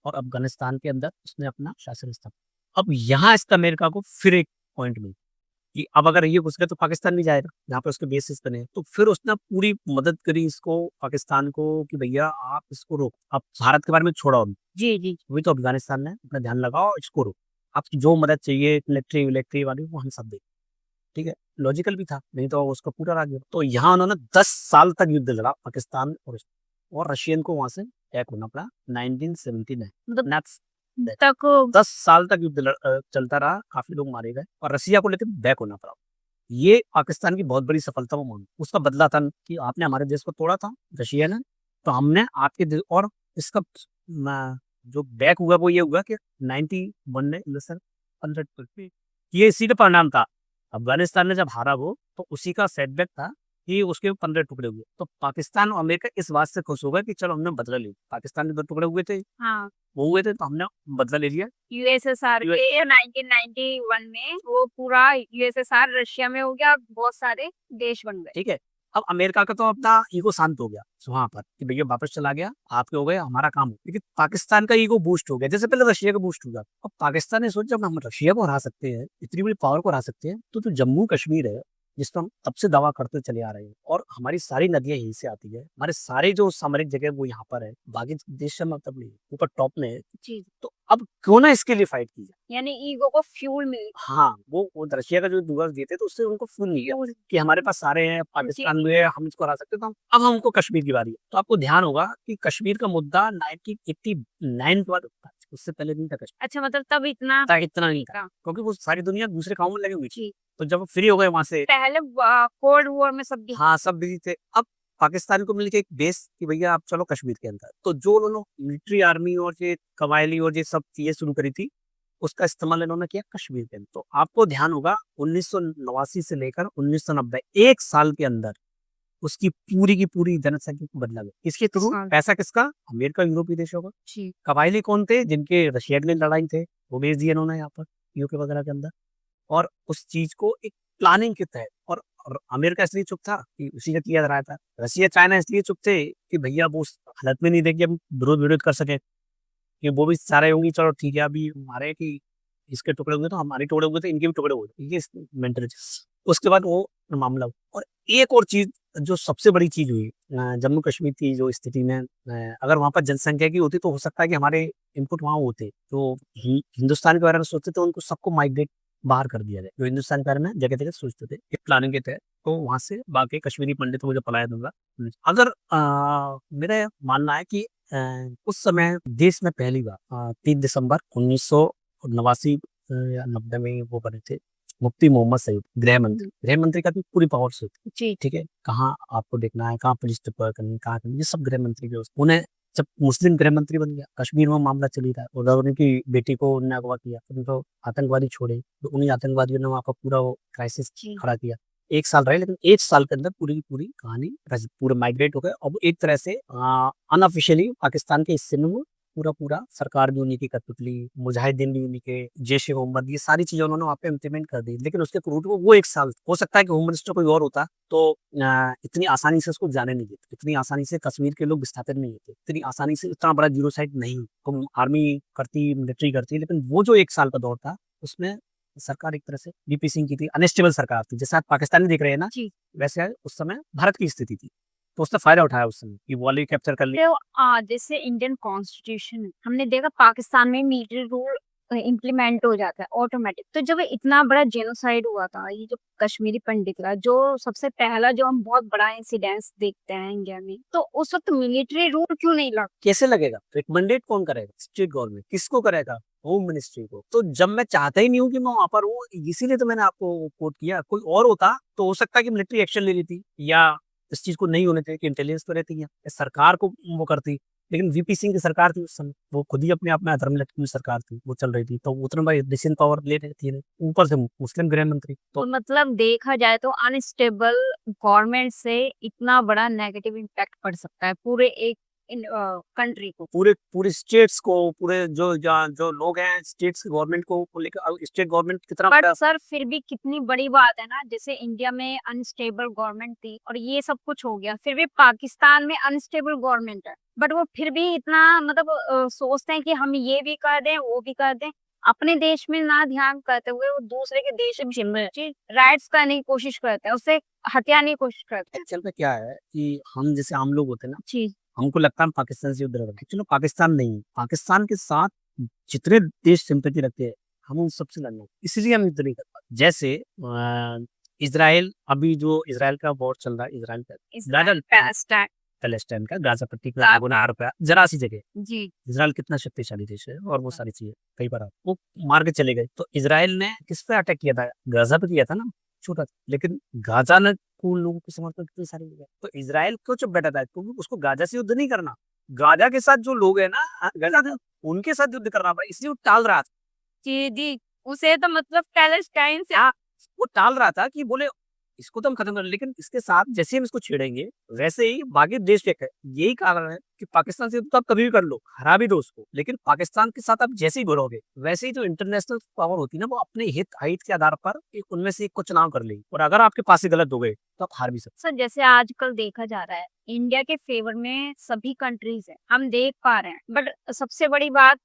और अफगानिस्तान के अंदर उसने अपना शासन स्थापित। अब यहाँ इसका अमेरिका को फिर एक पॉइंट मिला, कि अब अगर ये घुस गए तो पाकिस्तान नहीं जाएगा, जहाँ पे उसके बेसिस बने हैं। तो फिर उसने पूरी मदद करी इसको पाकिस्तान को कि भैया आप इसको रोको, आप भारत के बारे में छोड़ो अभी। जी। वही तो अफ़गानिस्तान है, अपना ध्यान लगाओ, इसको रोको। आपकी जो मदद चाहिए मिलिट्री वाली वो हम सब देंगे, ठीक है? लॉजिकल भी था, नहीं तो उसका पूरा राज गया। तो यहाँ उन्होंने 10 साल तक युद्ध लड़ा पाकिस्तान और रशियन को वहाँ से बैक होना पड़ा 1979 मतलब नेक्स्ट तक 10 साल तक युद्ध चलता रहा, काफ़ी लोग मारे गए और रसिया को लेके बैक होना पड़ा। ये पाकिस्तान की बहुत बड़ी सफलता मैं मानूँ। उसका बदला था कि आपने हमारे देश को तोड़ा था, रशिया ने, तो हमने आपके दे और इसका जो बैक हुआ वो ये हुआ कि 91 ने लसन 100% ये इसी का परिणाम था। अफ़गानिस्तान ने जब हारा वो, तो उसी का सेटबैक था कि उसके 15 टुकड़े हुए। तो पाकिस्तान और अमेरिका इस बात से खुश हो गए कि चलो हमने बदला लिया। पाकिस्तान के 2 टुकड़े हुए थे, हाँ, वो हुए थे तो हमने बदला ले लिया। यूएसएसआर यूए के 1991 में वो पूरा यूएसएसआर रशिया में हो गया, बहुत सारे देश बन गए। ठीक है? अब अमेरिका का तो अपना ईगो शांत हो गया वहाँ पर कि भैया वापस चला गया, आपके हो गए, हमारा काम हो। लेकिन पाकिस्तान का ईगो बूस्ट हो गया, जैसे पहले रशिया का बूस्ट हुआ। अब पाकिस्तान ने सोचा जब हम रशिया को हरा सकते हैं, इतनी बड़ी पावर को हरा सकते हैं, तो जो जम्मू कश्मीर है, जिस पर हम तब से दावा करते चले आ रहे हैं और हमारी सारी नदियाँ यहीं से आती है, हमारे सारे जो सामरिक जगह वो यहाँ पर है, बाकी देश से मतलब नहीं, ऊपर टॉप में है। जी, तो अब क्यों ना इसके लिए फाइट की जाए? यानी ईगो को फ्यूल मिल हाँ, वो रशिया का जो दुआस दिए थे तो उससे उनको फ़ील नहीं किया मुझे कि हमारे पास सारे हैं, जी, पाकिस्तान में है, हम इसको हरा सकते हैं, तो अब हमको कश्मीर की बारी है। तो आपको ध्यान होगा कि कश्मीर का मुद्दा 1989 के बाद उठा, उससे पहले नहीं था कश्मीर। अच्छा मतलब तब इतना इतना नहीं था, था। क्योंकि वो सारी दुनिया दूसरे कामों में लगी हुई थी। जी, तो जब वो फ्री हो गए वहाँ से, पहले कोल्ड वॉर में सब हाँ, सब बिज़ी थे। अब पाकिस्तान को मिल के एक बेस कि भैया आप चलो कश्मीर के अंदर। तो जो उन्होंने मिलिट्री आर्मी और ये कबायली और ये सब चीज़ें शुरू करी थी, उसका इस्तेमाल इन्होंने किया कश्मीर के अंदर। तो आपको ध्यान होगा 1989 से लेकर 1990 1 साल के अंदर उसकी पूरी की पूरी जनसँख्या को बदला गया। किसके थ्रू? साल। पैसा किसका? अमेरिका, यूरोपीय देशों का। जी, कबायली कौन थे? जिनके रशिया के लिए लड़ाई थे, वो भेज दिए इन्होंने यहाँ पर यूके वगैरह के अंदर। और उस चीज़ को एक प्लानिंग के तहत और अमेरिका इसलिए चुप था कि उसी का किया जा रहा था। रसिया, चाइना इसलिए चुप थे कि भैया वो उस हालत में नहीं थे कि हम विरोध कर सकें, कि वो भी सारे होंगे चलो ठीक है अभी हमारे कि इसके टुकड़े हुए तो हमारे टुकड़े हुए तो इनके भी टुकड़े हुए। ये मेंटालिटी उसके बाद वो मामला हुआ। और एक और चीज़ जो सबसे बड़ी चीज़ हुई जम्मू कश्मीर की जो स्थिति में अगर वहाँ पर जनसंख्या की होती तो हो सकता है कि हमारे इनपुट वहाँ होते। तो हिंदुस्तान के बारे में सोचते तो उनको सबको माइग्रेट बाहर कर दिया जाए। जो हिंदुस्तान के बारे में जगह-जगह सोचते थे, एक प्लानिंग के तहत। तो वहाँ से बाकी कश्मीरी पंडितों को जो पलायन होगा। अगर मेरा मानना है कि उस समय देश में पहली बार 3 दिसंबर 1989 या 90 में वो बने थे मुफ्ती मोहम्मद सईद गृह मंत्री का भी पूरी पावर्स होती है, जी, ठीक है? कहाँ आपको देखना है, कहाँ पुलिस डिप्लॉय करनी है, कहाँ करनी है, ये सब गृह मंत्री के उन्हें जब मुस्लिम गृह मंत्री बन गया, कश्मीर में मामला चल ही रहा है, उधर उनकी बेटी को उन्होंने अगवा किया, फिर उनको आतंकवादी छोड़े, तो उन्हीं आतंकवादियों ने वहाँ पर पूरा वो क्राइसिस जी। खड़ा किया। 1 साल रहे लेकिन 1 साल के अंदर पूरी की पूरी कहानी पूरे माइग्रेट हो गए। अब एक तरह से अनऑफिशियली पाकिस्तान के हिस्से में वो पूरा सरकार भी उन्हीं की कठपुतली, मुजाहिदीन भी उन्हीं के, जैश-ए-मोहम्मद ये सारी चीज़ें उन्होंने वहाँ पे इम्प्लीमेंट कर दी। लेकिन उसके रूट में वो 1 साल हो सकता है कि होम मिनिस्टर कोई और होता तो इतनी आसानी से उसको जाने नहीं देते, इतनी आसानी से कश्मीर के लोग विस्थापित नहीं होते, इतनी आसानी से इतना बड़ा जीनोसाइड नहीं आर्मी करती, मिलिट्री करती। लेकिन वो जो 1 साल का दौर था उसमें सरकार एक तरह से वीपी सिंह की थी, अनस्टेबल सरकार थी। जैसे आप पाकिस्तान में देख रहे हैं ना, जी। वैसे उस समय भारत की स्थिति थी। तो उसने फ़ायदा उठाया उस समय कि वो वाली कैप्चर कर लिया। तो जैसे इंडियन कॉन्स्टिट्यूशन है, हमने देखा पाकिस्तान में मिलिट्री रूल इम्प्लीमेंट हो जाता है ऑटोमेटिक। तो जब इतना बड़ा जेनोसाइड हुआ था, ये जो कश्मीरी पंडित का जो सबसे पहला जो हम बहुत बड़ा इंसिडेंस देखते हैं इंडिया में, तो उस वक्त मिलिट्री रूल क्यों नहीं लगा? कैसे लगेगा? रिकमेंडेड कौन करेगा? State government. किसको करेगा? होम मिनिस्ट्री को। तो जब मैं चाहता ही नहीं हूँ कि मैं वहाँ पर हूँ, इसीलिए तो मैंने आपको कोट किया। कोई और होता तो हो सकता है कि मिलिट्री एक्शन ले लेती या इस चीज़ को नहीं होने देती कि इंटेलिजेंस तो रहती है, या सरकार को वो करती। लेकिन वीपी सिंह की सरकार थी उस समय, वो खुद ही अपने आप में अधर्म लटकी हुई सरकार थी, वो चल रही थी, तो उतना बड़ा डिसीजन पावर ले रही थी, ऊपर से मुस्लिम गृह मंत्री। तो तो मतलब देखा जाए तो अनस्टेबल गवर्नमेंट से इतना बड़ा नेगेटिव इम्पैक्ट पड़ सकता है पूरे एक कंट्री को। पूरे स्टेट्स को, पूरे जो लोग हैं स्टेट्स गवर्नमेंट को लेकर स्टेट गवर्नमेंट कितना बट बड़ा। सर फिर भी कितनी बड़ी बात है ना, जैसे इंडिया में अनस्टेबल गवर्नमेंट थी और ये सब कुछ हो गया, फिर भी पाकिस्तान में अनस्टेबल गवर्नमेंट है, बट वो फिर भी इतना मतलब सोचते हैं कि हम ये भी कर दें वो भी कर दें। अपने देश में ना ध्यान करते हुए वो दूसरे के देश में राइट्स करने की कोशिश करते हैं, उसे हथियाने की कोशिश करते हैं। एक्चुअल में क्या है कि हम जैसे आम लोग होते हैं ना, जी, हमको लगता है हम पाकिस्तान से युद्ध लड़ रहे हैं। एक्चुअली पाकिस्तान नहीं, पाकिस्तान के साथ जितने देश सिंपैथी रखते हैं, हम उन सबसे लड़ना है। इसलिए हम युद्ध नहीं कर पाते। जैसे इज़राइल, अभी जो इज़राइल का वॉर चल रहा है, इज़राइल का इज़राइल, पैलेस्टाइन। पैलेस्टाइन का, गाज़ा पट्टी का गुनाह पे ज़रा-सी जगह। जी, इज़राइल कितना शक्तिशाली देश है और वो सारी चीज़ें कई बार वो मार के चले गए। तो इज़राइल ने किस पे अटैक किया था? गाज़ा पे किया था ना, छोटा था। लेकिन गाज़ा ने को उन लोगों के समर्थन कितनी सारी मिल गया। तो इज़राइल क्यों चुप बैठा था? क्योंकि उसको गाज़ा से युद्ध नहीं करना। गाज़ा के साथ जो लोग हैं ना, गाज़ा के उनके साथ युद्ध करना था, इसलिए वो टाल रहा था। जी, जी। उसे तो मतलब पैलेस्टाइन से हाँ, वो टाल रहा था कि बोले इसको तो हम खत्म कर लेकिन इसके साथ जैसे हम इसको छेड़ेंगे, वैसे ही बाकी देश फेंक है। यही कारण है कि पाकिस्तान से तो आप कभी भी कर लो, हरा भी दो उसको। लेकिन पाकिस्तान के साथ आप जैसे ही भिड़ोगे, वैसे ही जो इंटरनेशनल पावर होती है ना, वो अपने हित के आधार पर एक उनमें से एक को चुनाव कर लेगी। और अगर आपके पास ही गलत हो गए, तो आप हार भी सकते सर जैसे आजकल देखा जा रहा है, इंडिया के फेवर में सभी कंट्रीज हैं, हम देख पा रहे हैं। बट सबसे बड़ी बात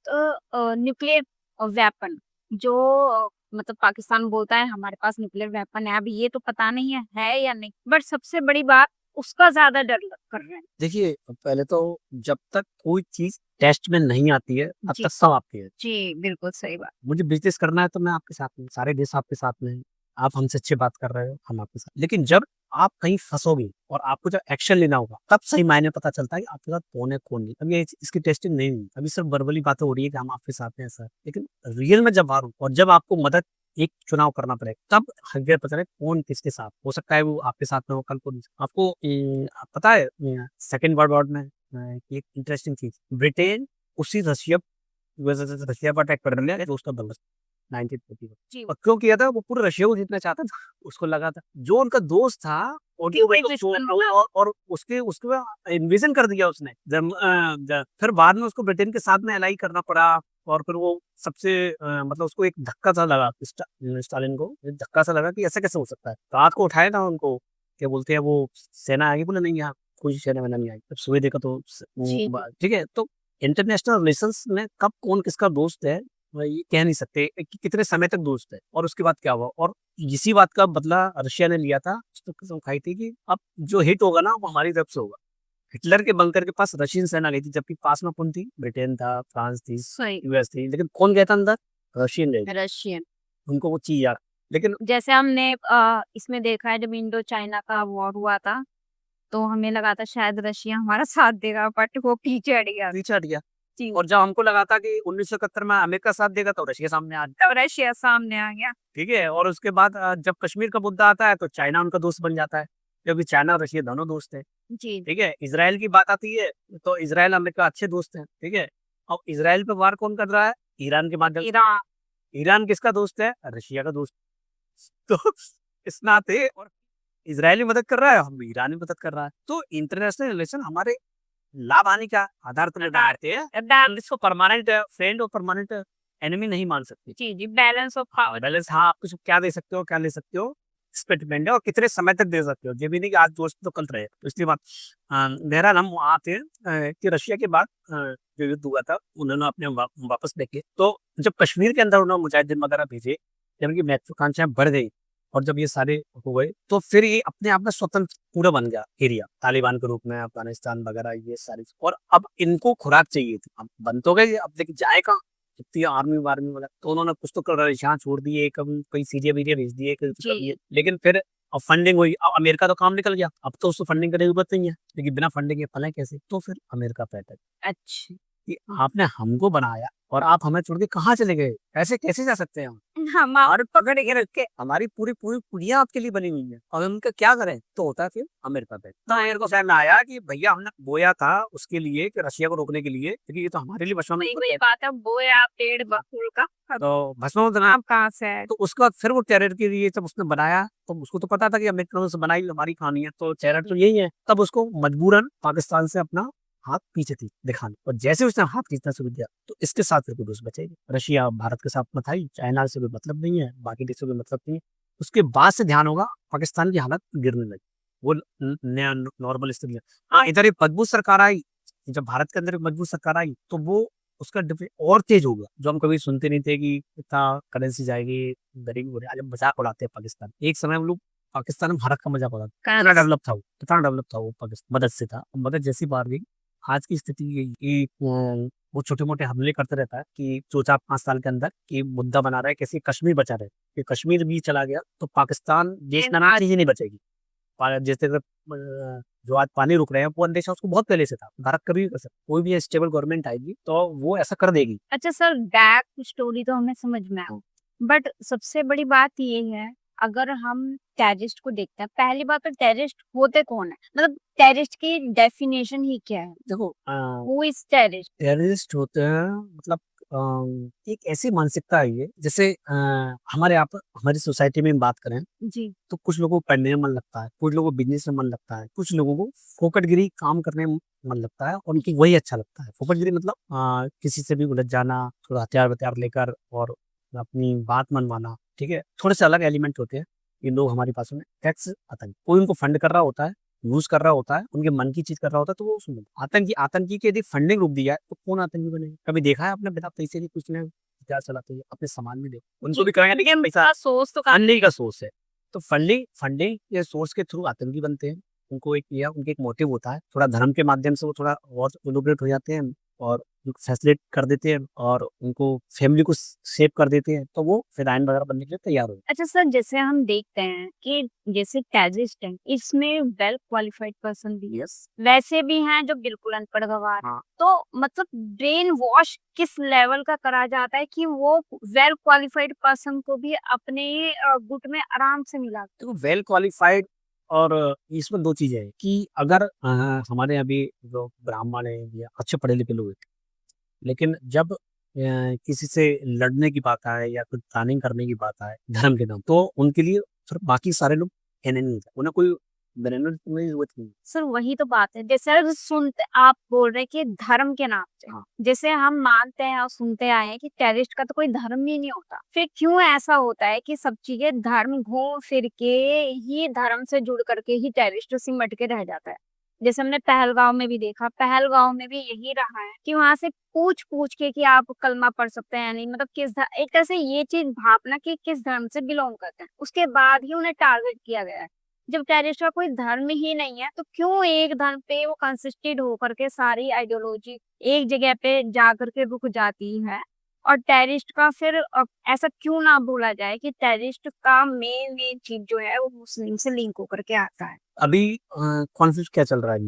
न्यूक्लियर वेपन जो मतलब पाकिस्तान बोलता है हमारे पास न्यूक्लियर वेपन है, अभी ये तो पता नहीं है या नहीं। बट सबसे बड़ी बात उसका ज्यादा डर कर रहे हैं। देखिए, पहले तो जब तक कोई चीज़ टेस्ट में नहीं आती है, तब जी, तक सब आपकी है। जी, बिल्कुल सही बात। मुझे बिज़नेस करना है तो मैं आपके साथ हूँ, सारे देश आपके साथ में हैं। आप हमसे अच्छी बात कर रहे हो, हम आपके साथ। लेकिन जब आप कहीं फँसोगे और आपको जब एक्शन लेना होगा, तब सही मायने पता चलता है कि आपके साथ कौन है, कौन नहीं। अभी ये इसकी टेस्टिंग नहीं हुई। अभी सिर्फ वर्बली बातें हो रही है कि हम आपके साथ हैं, ऐसा है। लेकिन रियल में जब हारो और जब आपको मदद एक चुनाव करना पड़ेगा, तब हक़ीक़त पता चले कौन किसके साथ। हो सकता है वो आपके साथ में हो, कल को नहीं। आपको पता है सेकंड वर्ल्ड वॉर में एक इंटरेस्टिंग चीज़, ब्रिटेन उसी रशिया पर अटैक कर लिया जो उसका बंदा 1941 जी, और क्यों किया था? वो पूरे रशिया को जीतना चाहता था। उसको लगा था जो उनका दोस्त था और उसके उसके बाद इन्वेजन कर दिया उसने। फिर बाद में उसको ब्रिटेन के साथ में एलाई करना पड़ा और फिर वो सबसे मतलब उसको एक धक्का सा लगा स्टालिन को एक धक्का सा लगा कि ऐसा कैसे हो सकता है? रात को उठाया था उनको, क्या बोलते हैं वो सेना आएगी, बोले नहीं यहाँ कोई सेना वेना नहीं आई। जब सुबह देखा तो जी, ठीक है, तो इंटरनेशनल रिलेशंस में कब कौन किसका दोस्त है, ये कह नहीं सकते कि कितने समय तक दोस्त है और उसके बाद क्या हुआ। और इसी बात का बदला रशिया ने लिया था। उसने कसम खाई थी कि अब जो हिट होगा ना वो हमारी तरफ से होगा। हिटलर के बंकर के पास रशियन सेना गई थी, जबकि पास में कौन थी? ब्रिटेन था, फ्रांस थी, सही। यूएस थी, लेकिन कौन गया था अंदर? रशियन गए थे। रशियन उनको वो चीज याद, लेकिन जैसे हमने इसमें देखा है जब इंडो चाइना का वॉर हुआ था, तो हमें लगा था शायद रशिया हमारा साथ देगा, बट वो पीछे हट गया। पीछे हट गया। जी, और जब हमको लगा था कि 1971 में अमेरिका साथ देगा, तो रशिया सामने आ गया। तब रशिया सामने आ गया। ठीक है, और उसके बाद जब कश्मीर का मुद्दा आता है तो चाइना उनका दोस्त बन जाता है, क्योंकि चाइना और रशिया दोनों दोस्त हैं। जी, ठीक है, इज़राइल की बात आती है तो इज़राइल अमेरिका अच्छे दोस्त हैं, ठीक है? अब इज़राइल पे वार कौन कर रहा है? ईरान के माध्यम से। ईरान। ईरान किसका दोस्त है? रशिया का दोस्त। तो इस नाते और इज़राइल भी मदद कर रहा है, हम ईरान भी मदद कर रहा है। तो इंटरनेशनल रिलेशन हमारे लाभ-हानि का आधार पर निर्धारित करते हैं। हम इसको परमानेंट फ्रेंड और परमानेंट एनिमी नहीं मान सकते। जी, जी, बैलेंस ऑफ पावर। बैलेंस, हाँ, आप कुछ क्या दे सकते हो, क्या ले सकते हो, इस पे डिपेंड है और कितने समय तक दे सकते हो। ये भी नहीं कि आज दोस्त तो कल रहे। तो इसलिए बात बहरहाल हम वहाँ थे कि रशिया के बाद जो युद्ध हुआ था, उन्होंने अपने वापस लेके तो जब कश्मीर के अंदर उन्होंने मुजाहिदीन वगैरह भेजे, जब उनकी महत्वाकांक्षाएँ बढ़ गई और जब ये सारे हो गए, तो फिर ये अपने आप में स्वतंत्र पूरा बन गया एरिया, तालिबान के रूप में, अफ़गानिस्तान वगैरह ये सारी। और अब इनको खुराक चाहिए थी। अब बन तो गए, अब देखिए जाए कहाँ? इतनी आर्मी-वार्मी वाला, तो उन्होंने कुछ तो यहाँ छोड़ दिए, कभी कहीं सीरिया-वीरिया भेज दिए, कहीं कुछ कर जी, दिए। लेकिन फिर अब फंडिंग हुई, अब अमेरिका तो काम निकल गया, अब तो उसको फंडिंग करने की ज़रूरत नहीं है, लेकिन बिना फंडिंग के फलें कैसे? तो फिर अमेरिका पे अटैक अच्छा। कि आपने हमको बनाया और आप हमें छोड़ के कहाँ चले गए? ऐसे कैसे जा सकते हैं हम? हम और पकड़ के रख के हमारी पूरी पूरी पुड़िया आपके लिए बनी हुई है और हम उनका क्या करें? तो होता है फिर अमेरिका पे। तो मेरे को समझ में आया कि भैया हमने बोया था उसके लिए कि रशिया को रोकने के लिए, क्योंकि ये तो हमारे लिए भस्म वही वही बात है, बोया पेड़ बकुल का तो भस्म बना। अब कहाँ से है? तो उसके बाद फिर वो टेरर के लिए जब उसने बनाया, तो उसको तो पता था कि अमेरिकनों से बनाई हमारी कहानी है, तो टेरर तो यही है। तब उसको मजबूरन पाकिस्तान से अपना हाथ पीछे थी दिखाने, और जैसे उसने हाथ खींचना शुरू किया, तो इसके साथ फिर कोई दोस्त बचेगी। रशिया भारत के साथ मत आई, चाइना से कोई मतलब नहीं है, बाकी देशों से मतलब नहीं है। उसके बाद से ध्यान होगा पाकिस्तान की हालत गिरने लगी। वो नया नॉर्मल स्थिति है। हाँ, इधर एक मजबूत सरकार आई, जब भारत के अंदर एक मजबूत सरकार आई, तो वो उसका और तेज होगा। जो हम कभी सुनते नहीं थे कि इतना करेंसी जाएगी, गरीबी हो रही है, आज हम मजाक उड़ाते हैं पाकिस्तान। एक समय हम लोग पाकिस्तान में भारत का मजाक उड़ाते, कितना डेवलप था वो, कितना डेवलप था वो, पाकिस्तान मदद से था। मदद जैसी बात गई, आज की स्थिति ये कि वो छोटे मोटे हमले करते रहता है कि 4-5 साल के अंदर कि मुद्दा बना रहा है कैसे कश्मीर बचा रहे, कि कश्मीर भी चला गया तो पाकिस्तान देश में अनाज चीजें नहीं बचेगी। जैसे अगर जो आज पानी रुक रहे हैं वो अंदेशा उसको बहुत पहले से था, भारत कभी भी कर सकता, कोई भी स्टेबल गवर्नमेंट आएगी तो वो ऐसा कर देगी। अच्छा सर, बैक स्टोरी तो हमें समझ में आई, बट सबसे बड़ी बात ये है, अगर हम टेररिस्ट को देखते हैं, पहली बात तो टेररिस्ट होते कौन है, मतलब टेररिस्ट की डेफिनेशन ही क्या है? देखो हु इज टेररिस्ट? टेररिस्ट होते हैं मतलब एक ऐसी मानसिकता है ये, जैसे हमारे यहाँ पर हमारी सोसाइटी में बात करें जी। तो कुछ लोगों को पढ़ने में मन लगता है, कुछ लोगों को बिजनेस में मन लगता है, कुछ लोगों को फोकटगिरी काम करने में मन लगता है और उनको वही अच्छा लगता है। फोकटगिरी मतलब किसी से भी उलझ जाना, थोड़ा हथियार वथियार लेकर और अपनी बात मनवाना, ठीक है। थोड़े से अलग एलिमेंट होते हैं ये लोग हमारे पास में। टैक्स आतंक, कोई उनको फंड कर रहा होता है, यूज कर रहा होता है, उनके मन की चीज कर रहा होता है तो वो सुन। आतंकी के यदि फंडिंग रोक दिया है तो कौन आतंकी बनेगा? कभी देखा है आपने बिना पैसे के कुछ ने हथियार चलाते हुए? अपने सामान में देखो, उनको भी कहेंगे लेकिन पैसा सोर्स तो फंडिंग का सोर्स है। तो फंडिंग फंडिंग के सोर्स के थ्रू आतंकी बनते हैं। उनको एक या उनके एक मोटिव होता है, थोड़ा धर्म के माध्यम से वो थोड़ा और इलुबरेट हो जाते हैं और फैसिलिटेट कर देते हैं और उनको फैमिली को सेव कर देते हैं, तो वो फिदायन वगैरह बनने के लिए तैयार हो जाते अच्छा सर, जैसे हम देखते हैं कि जैसे टेररिस्ट है, इसमें वेल क्वालिफाइड पर्सन भी हैं। यस। वैसे भी हैं जो बिल्कुल अनपढ़ गवार हैं। हाँ। तो मतलब ब्रेन वॉश किस लेवल का करा जाता है कि वो वेल क्वालिफाइड पर्सन को भी अपने गुट में आराम से मिला? देखो वेल क्वालिफाइड और इसमें दो चीजें हैं कि अगर हमारे यहाँ भी जो ब्राह्मण है या अच्छे पढ़े लिखे लोग हैं, लेकिन जब किसी से लड़ने की बात आए या कुछ प्लानिंग करने की बात आए धर्म के नाम, तो उनके लिए फिर बाकी सारे लोग एनिमी होते हैं, उन्हें कोई बेनिफिट की जरूरत नहीं है। सर वही तो बात है, जैसे अब सुनते आप बोल रहे हैं कि धर्म के नाम से, हाँ। जैसे हम मानते हैं और सुनते आए हैं कि टेररिस्ट का तो कोई धर्म ही नहीं होता, फिर क्यों ऐसा होता है कि सब चीजें धर्म घूम फिर के ही धर्म से जुड़ करके ही टेररिस्ट सिमट के रह जाता है? जैसे हमने पहलगांव में भी देखा, पहलगांव में भी यही रहा है कि वहां से पूछ पूछ के कि आप कलमा पढ़ सकते हैं या नहीं, मतलब एक तरह से ये चीज भापना कि किस धर्म से बिलोंग करते हैं, उसके बाद ही उन्हें टारगेट किया गया है। जब टेररिस्ट का कोई धर्म ही नहीं है तो क्यों एक धर्म पे वो कंसिस्टेड होकर के सारी आइडियोलॉजी एक जगह पे जा करके रुक जाती है? और टेररिस्ट का फिर ऐसा क्यों ना बोला जाए कि टेररिस्ट का मेन मेन चीज जो है वो मुस्लिम से लिंक होकर के आता है? अभी कॉन्फ्लिक्ट क्या चल रहा है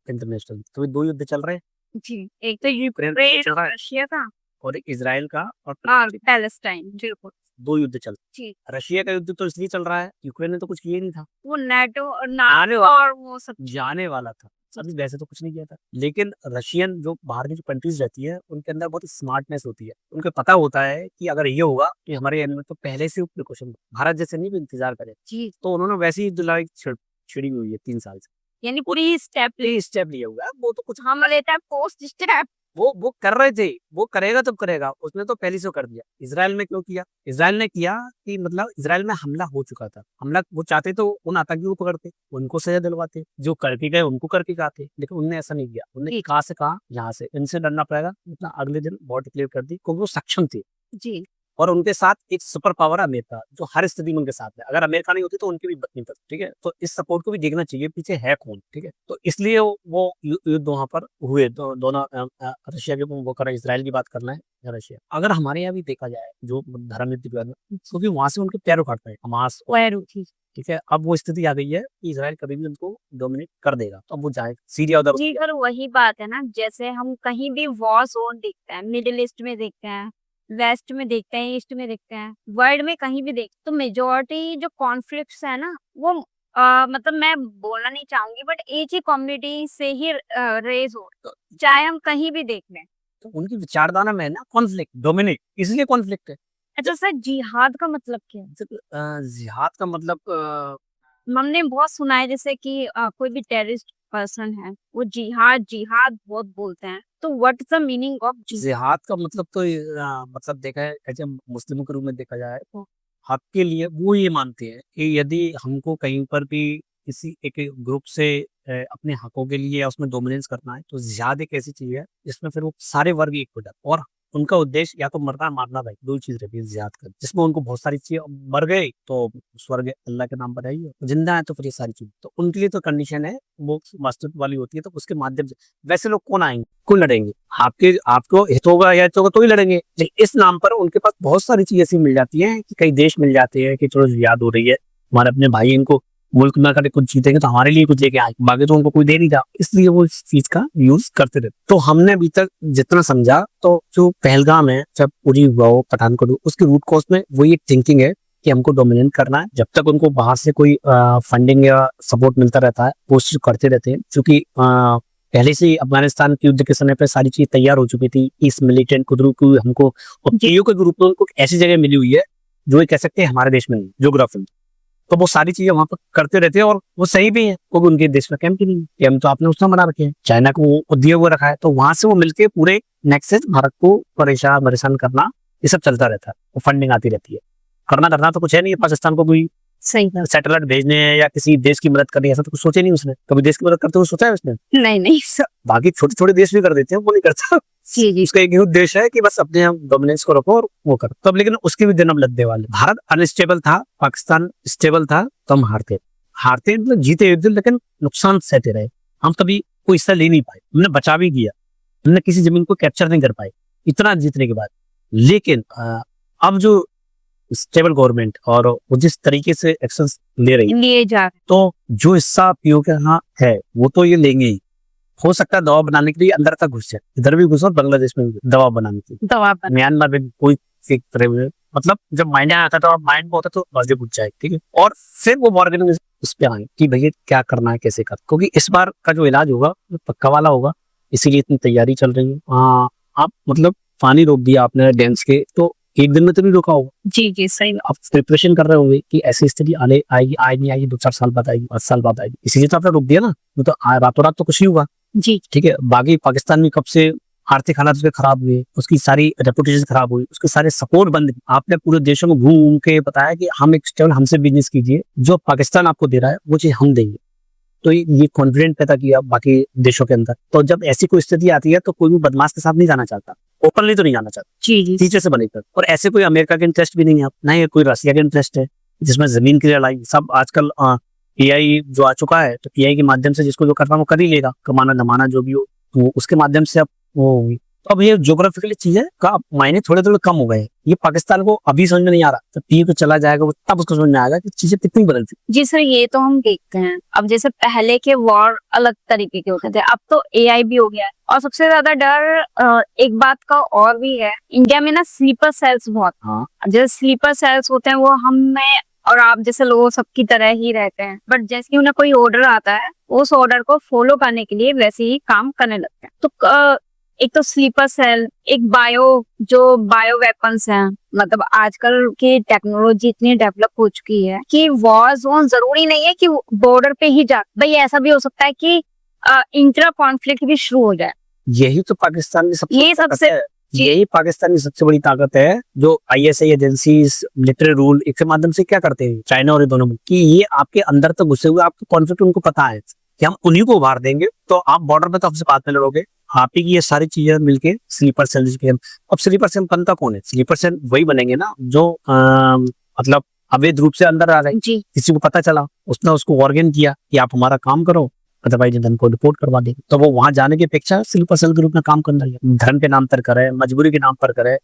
इंटरनेशनल? तो दो युद्ध चल रहे हैं, जी, एक तो यूक्रेन चल रहा है रशिया का और एक इसराइल का और और पैलेस्टाइन, बिल्कुल। दो युद्ध चल। जी, रशिया का युद्ध तो इसलिए चल रहा है, यूक्रेन ने तो कुछ किया ही नहीं था, वो नेटो और आने वाला और वो सब। जाने वाला था। अभी वैसे तो कुछ नहीं किया था, लेकिन रशियन जो बाहर की जो कंट्रीज रहती है उनके अंदर बहुत स्मार्टनेस होती है। उनको पता होता है कि अगर ये होगा कि हमारे एनिमी तो पहले से प्रिकॉशन, भारत जैसे नहीं भी इंतजार करे, जी, तो उन्होंने वैसे ही जुलाई छिड़ी हुई है 3 साल से, यानी पूरी स्टेप ये स्टेप लिया हुआ है। वो तो कुछ हम लेता है पोस्ट स्टेप। वो कर रहे थे, वो करेगा तब करेगा, उसने तो पहले से कर दिया। इसराइल में क्यों किया? इसराइल ने किया कि मतलब इसराइल में हमला हो चुका था, हमला वो चाहते तो उन आतंकियों को पकड़ते, उनको सजा दिलवाते, जो करके गए उनको करके आते, लेकिन उनने ऐसा नहीं किया। उन्होंने कहा से कहा यहाँ से इनसे डरना पड़ेगा, इतना अगले दिन बॉर्डर क्लियर कर दी क्योंकि वो सक्षम थे। जी, और उनके साथ एक सुपर पावर अमेरिका जो हर स्थिति में उनके साथ है, अगर अमेरिका नहीं होती तो उनकी भी नहीं पड़ती, ठीक है। तो इस सपोर्ट को भी देखना चाहिए पीछे है कौन, ठीक है। तो इसलिए वो युद्ध वहां पर हुए, दोनों रशिया के वो कर रहे, इसराइल की बात करना है या रशिया। अगर हमारे यहाँ भी देखा जाए जो धर्म युद्ध के बारे में, क्योंकि वहां से उनके पैर उखाड़ते हैं हमास, ठीक है। अब वो स्थिति आ गई है कि इसराइल कभी भी उनको डोमिनेट कर देगा, तो अब वो जाए सीरिया उधर। जी, पर वही बात है ना, जैसे हम कहीं भी वॉर जोन देखते हैं, मिडिल ईस्ट में देखते हैं, वेस्ट में देखते हैं, ईस्ट में देखते हैं, वर्ल्ड में कहीं भी देखते तो मेजोरिटी जो कॉन्फ्लिक्ट्स है ना वो मतलब मैं बोलना नहीं चाहूंगी बट एक ही कम्युनिटी से ही रेज हो, तो चाहे हम कहीं भी देख लें। तो उनकी विचारधारा में है ना कॉन्फ्लिक्ट, डोमिनेट, इसलिए कॉन्फ्लिक्ट है। अच्छा सर, जिहाद का मतलब क्या है? जिहाद का मतलब हमने बहुत सुना है जैसे कि कोई भी टेररिस्ट पर्सन है वो जिहाद जिहाद बहुत बोलते हैं, तो what is the meaning of जिहाद का मतलब तो मतलब देखा है ऐसे मुस्लिमों के रूप में देखा जाए तो हक के लिए वो ये मानते हैं कि यदि हमको कहीं पर भी किसी एक ग्रुप से अपने हकों के लिए या उसमें डोमिनेंस करना है, तो जिहाद एक ऐसी चीज है जिसमें फिर वो सारे वर्ग एक हो जाते हैं और उनका उद्देश्य या तो मरना मारना, भाई दो ही चीज रहती है जिहाद का, जिसमें उनको बहुत सारी चीजें, मर गए तो स्वर्ग अल्लाह के नाम पर है, जिंदा है तो फिर ये सारी चीज, तो उनके लिए तो कंडीशन है वो मस्जिद वाली होती है, तो उसके माध्यम से वैसे लोग कौन आएंगे, कौन लड़ेंगे, आपको हित होगा या हित होगा तो ही लड़ेंगे, लेकिन इस नाम पर उनके पास बहुत सारी चीजें ऐसी मिल जाती है कि कई देश मिल जाते हैं कि चलो याद हो रही है हमारे अपने भाई, इनको मुल्क में अगर कुछ जीतेंगे तो हमारे लिए कुछ लेके आए, बाकी तो उनको कोई दे नहीं था, इसलिए वो इस चीज का यूज करते रहते। तो हमने अभी तक जितना समझा तो जो पहलगाम है, जब पूरी वो पठानकोट, उसके रूट कॉज में वही एक थिंकिंग है कि हमको डोमिनेट करना है। जब तक उनको बाहर से कोई फंडिंग या सपोर्ट मिलता रहता है, कोशिश करते रहते हैं, क्योंकि पहले से ही अफगानिस्तान के युद्ध के समय पे सारी चीज तैयार हो चुकी थी, इस मिलिटेंट कुदरू को हमको के रूप में उनको ऐसी जगह मिली हुई है जो ये कह सकते हैं हमारे देश में नहीं, ज्योग्राफी, तो वो सारी चीजें वहां पर करते रहते हैं और वो सही भी है, क्योंकि उनके देश में कैंप ही नहीं है, हम तो आपने उसमें बना रखे हैं, चाइना को वो दिए हुए रखा है, तो वहां से वो मिलके पूरे नेक्स्ट भारत को परेशान करना, ये सब चलता रहता है, वो फंडिंग आती रहती है, करना तो कुछ है नहीं, पाकिस्तान को कोई सही सैटेलाइट भेजने हैं या किसी देश की मदद करनी है, ऐसा तो कुछ सोचे नहीं उसने, कभी देश की मदद करते हुए सोचा है उसने? नहीं। बाकी छोटे छोटे देश भी कर देते हैं, वो नहीं करता। जी। उसका एक ही उद्देश्य है कि बस अपने यहाँ डोमिनेंस को रखो और वो करो, तो अब लेकिन उसके भी दिन अब लगने वाले। भारत अनस्टेबल था, पाकिस्तान स्टेबल था, तो हम हारते मतलब जीते एक दिन, लेकिन नुकसान सहते रहे, हम कभी कोई हिस्सा ले नहीं पाए, हमने बचा भी किया, हमने किसी जमीन को कैप्चर नहीं कर पाए इतना जीतने के बाद, लेकिन अब जो स्टेबल गवर्नमेंट और वो जिस तरीके से एक्शन ले रही लिए जा, तो जो हिस्सा पीओ के यहाँ है वो तो ये लेंगे ही, हो सकता है दवा बनाने के लिए अंदर तक घुस जाए, इधर भी घुस और बांग्लादेश में भी दवा बनाने की, म्यांमार में कोई मतलब जब माइंड आता था, माइंड में होता तो मस्जिद घुस जाए, ठीक है, और फिर वो मॉर्गन उस पे आए कि भैया क्या करना है, कैसे कर, क्योंकि इस बार का जो इलाज होगा वो पक्का वाला होगा, इसीलिए इतनी तैयारी चल रही है। आप मतलब पानी रोक दिया आपने डैम्स के, तो एक दिन में तो नहीं रोका होगा। जी सही। आप प्रिपरेशन कर रहे होंगे कि ऐसी स्थिति आने आएगी, नहीं आएगी, 2-4 साल बाद आएगी, 5 साल बाद आएगी, इसीलिए तो आपने रोक दिया ना, तो रातों रात तो कुछ नहीं हुआ जी, ठीक है। बाकी पाकिस्तान में कब से आर्थिक हालात उसके खराब हुए, उसकी सारी रेपुटेशन खराब हुई, उसके सारे सपोर्ट बंद, आपने पूरे देशों में घूम के बताया कि हम एक स्टेबल, हमसे बिजनेस कीजिए, जो पाकिस्तान आपको दे रहा है वो चीज हम देंगे, तो ये कॉन्फिडेंट पैदा किया बाकी देशों के अंदर। तो जब ऐसी कोई स्थिति आती है तो कोई भी बदमाश के साथ नहीं जाना चाहता, ओपनली तो नहीं जाना चाहता, जी टीचर से बनेगा, और ऐसे कोई अमेरिका के इंटरेस्ट भी नहीं है, ना ही कोई रशिया के इंटरेस्ट है जिसमें जमीन की लड़ाई, सब आजकल पीआई जो आ चुका है, तो पीआई के माध्यम से जिसको जो करना वो कर ही लेगा, कमाना दमाना जो भी हो, तो उसके माध्यम से अब वो होगी। तो अब ये ज्योग्राफिकली चीजें का मायने थोड़े थोड़े कम हो गए, ये पाकिस्तान को अभी समझ में नहीं आ रहा, तो पीए को चला जाएगा तब उसको समझ में आएगा कि चीजें कितनी बदल चुकी। जी सर, ये तो हम देखते हैं, अब जैसे पहले के वॉर अलग तरीके के होते थे, अब तो एआई भी हो गया है, और सबसे ज्यादा डर एक बात का और भी है, इंडिया में ना स्लीपर सेल्स बहुत, हाँ, जैसे स्लीपर सेल्स होते हैं वो हमें और आप जैसे लोगों सबकी तरह ही रहते हैं, बट जैसे ही उन्हें कोई ऑर्डर आता है, उस ऑर्डर को फॉलो करने के लिए वैसे ही काम करने लगते हैं। तो एक तो स्लीपर सेल, एक बायो वेपन्स हैं, मतलब आजकल की टेक्नोलॉजी इतनी डेवलप हो चुकी है कि वॉर जोन जरूरी नहीं है कि बॉर्डर पे ही जा, भाई ऐसा भी हो सकता है कि इंट्रा कॉन्फ्लिक्ट भी शुरू हो जाए। यही तो पाकिस्तान की यही पाकिस्तान की सबसे बड़ी ताकत है, जो आईएसआई एजेंसी, मिलिट्री रूल, इसके माध्यम से क्या करते हैं चाइना और ये दोनों कि ये आपके अंदर तक घुसे हुए, आपको कॉन्फ्लिक्ट उनको पता है कि हम उन्हीं को उभार देंगे, तो आप बॉर्डर पे तो हमसे बात में लड़ोगे, आप ही की ये सारी चीजें मिलके स्लीपर सेल के। अब स्लीपर सेल बनता कौन है? स्लीपर सेल वही बनेंगे ना जो मतलब अवैध रूप से अंदर आ रहे, किसी को पता चला, उसने उसको ऑर्गेन किया कि आप हमारा काम करो, अदरवाइज धन को रिपोर्ट करवा देंगे, तो वो वहां जाने की अपेक्षा स्लीपर सेल के रूप में काम करना है, धर्म के नाम पर करे, मजबूरी के नाम पर करे,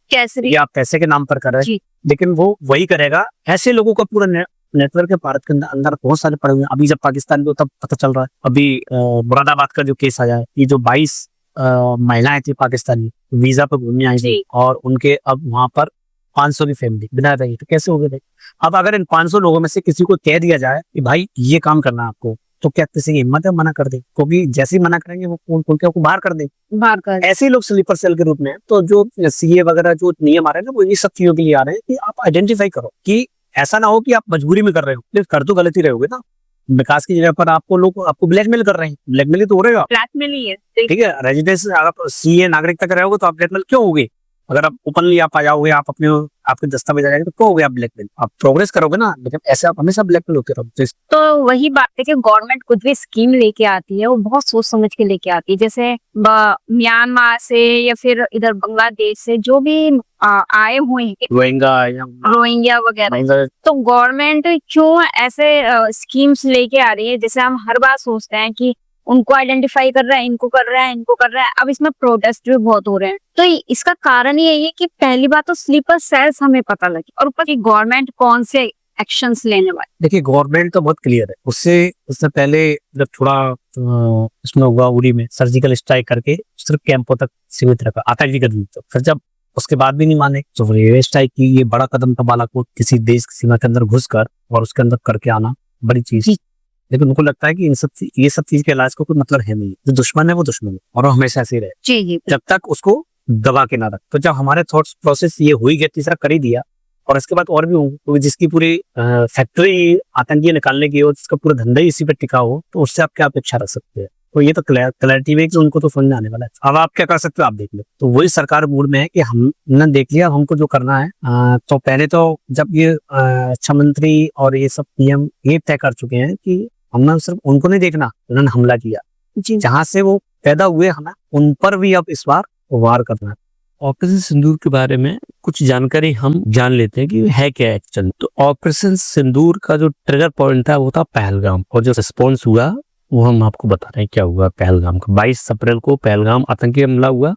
या पैसे के नाम पर करे, लेकिन वो वही करेगा। ऐसे लोगों का पूरा नेटवर्क है भारत के अंदर बहुत सारे पड़े हुए हैं। अभी जब पाकिस्तान में तब पता चल रहा है, अभी मुरादाबाद का जो केस आया है, ये जो 22 महिलाएं थी पाकिस्तानी, वीजा पर घूमने आई थी, और उनके अब वहां पर 500 की फैमिली बिना रही, तो कैसे हो गए? अब अगर इन 500 लोगों में से किसी को कह दिया जाए कि भाई ये काम करना है आपको, तो क्या किसी की हिम्मत है मना कर दे? क्योंकि जैसे ही मना करेंगे वो खोल के आपको बाहर कर देंगे। ऐसे ही लोग स्लीपर सेल के रूप में। तो जो सीए वगैरह जो नियम आ रहे हैं ना, वो इन्हीं सब चीजों के लिए आ रहे हैं कि आप आइडेंटिफाई करो कि ऐसा ना हो कि आप मजबूरी में कर रहे हो, कर तो गलती रहोगे ना, विकास की जगह पर आपको लोग आपको ब्लैकमेल कर रहे हैं, ब्लैकमेल तो हो रहे हो, ब्लैकमेल ही है, ठीक है। रेजिडेंस आप सीए नागरिकता कर रहे हो तो आप ब्लैकमेल क्यों होगे? अगर आप ओपनली आप आ जाओगे, आप अपने आपके दस्तावेज आ जाएंगे तो कहोगे आप ब्लैकमेल, आप प्रोग्रेस करोगे ना, लेकिन ऐसे आप हमेशा ब्लैकमेल होते रहोगे। तो वही बात है कि गवर्नमेंट कुछ भी स्कीम लेके आती है वो बहुत सोच समझ के लेके आती है। जैसे म्यांमार से या फिर इधर बांग्लादेश से जो भी आए हुए हैं रोहिंग्या वगैरह, तो गवर्नमेंट क्यों ऐसे स्कीम्स लेके आ रही है? जैसे हम हर बार सोचते हैं कि उनको आइडेंटिफाई कर रहा है, इनको कर रहा है, इनको कर रहा है। अब इसमें प्रोटेस्ट भी बहुत हो रहे हैं। तो इसका कारण यही है कि पहली बात तो स्लीपर सेल्स हमें पता लगे, और ऊपर की गवर्नमेंट कौन से एक्शंस लेने वाली। देखिए गवर्नमेंट तो बहुत क्लियर है, उससे पहले जब थोड़ा इसमें हुआ उरी में सर्जिकल स्ट्राइक करके सिर्फ कैंपों तक सीमित रखा, आतंकी गतिविधि, तो फिर जब उसके बाद भी नहीं माने तो रेलवे स्ट्राइक की। ये बड़ा कदम था बालाकोट, किसी देश की सीमा के अंदर घुसकर और उसके अंदर करके आना बड़ी चीज। लेकिन उनको लगता है कि ये सब चीज के इलाज को कोई मतलब है नहीं, जो दुश्मन है वो दुश्मन है और वो हमेशा ऐसे ही रहे जी जब तक उसको दबा के ना रख। तो जब हमारे थॉट्स प्रोसेस ये हुई गया, तीसरा कर ही दिया, और इसके बाद और भी होंगे, तो जिसकी पूरी फैक्ट्री आतंकी निकालने की हो, जिसका पूरा धंधा ही इसी पे टिका हो, तो उससे आप क्या अपेक्षा रख सकते हैं? तो ये तो क्लैरिटी में उनको तो समझ आने वाला है। अब आप क्या कर सकते हो, आप देख लो। तो वही सरकार मूड में है कि हमने देख लिया, हमको जो करना है। तो पहले तो जब ये रक्षा मंत्री और ये सब पीएम ये तय कर चुके हैं कि हमने सिर्फ उनको नहीं देखना, उन्होंने हमला किया जी, जहां से वो पैदा हुए, हमें उन पर भी अब इस बार वार करना है। ऑपरेशन सिंदूर के बारे में कुछ जानकारी हम जान लेते हैं कि है क्या एक्चुअली। तो ऑपरेशन सिंदूर का जो ट्रिगर पॉइंट था वो था पहलगाम, और जो रिस्पॉन्स हुआ वो हम आपको बता रहे हैं क्या हुआ पहलगाम का। 22 अप्रैल को पहलगाम आतंकी हमला हुआ,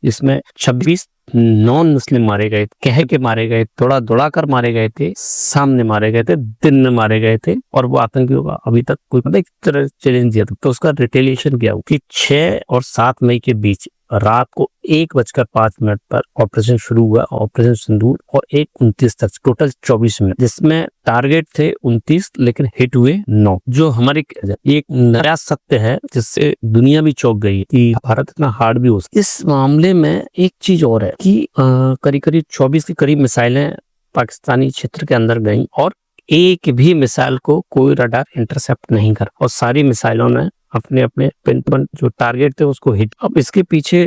इसमें 26 नॉन मुस्लिम मारे गए, कह के मारे गए, थोड़ा दौड़ा कर मारे गए थे, सामने मारे गए थे, दिन में मारे गए थे। और वो आतंकियों का अभी तक कोई मतलब एक तरह चैलेंज दिया था। तो उसका रिटेलिएशन क्या हुआ कि 6 और 7 मई के बीच रात को 1:05 पर ऑपरेशन शुरू हुआ, ऑपरेशन सिंदूर, और 1:29 तक टोटल 24 मिनट, जिसमें टारगेट थे 29 लेकिन हिट हुए 9। जो हमारे एक नया सत्य है जिससे दुनिया भी चौंक गई कि भारत इतना हार्ड भी हो सकता। इस मामले में एक चीज और है कि करीब करीब 24 के करीब मिसाइलें पाकिस्तानी क्षेत्र के अंदर गई, और एक भी मिसाइल को कोई रडार इंटरसेप्ट नहीं कर, और सारी मिसाइलों ने अपने अपने पिन जो टारगेट थे उसको हिट। अब इसके पीछे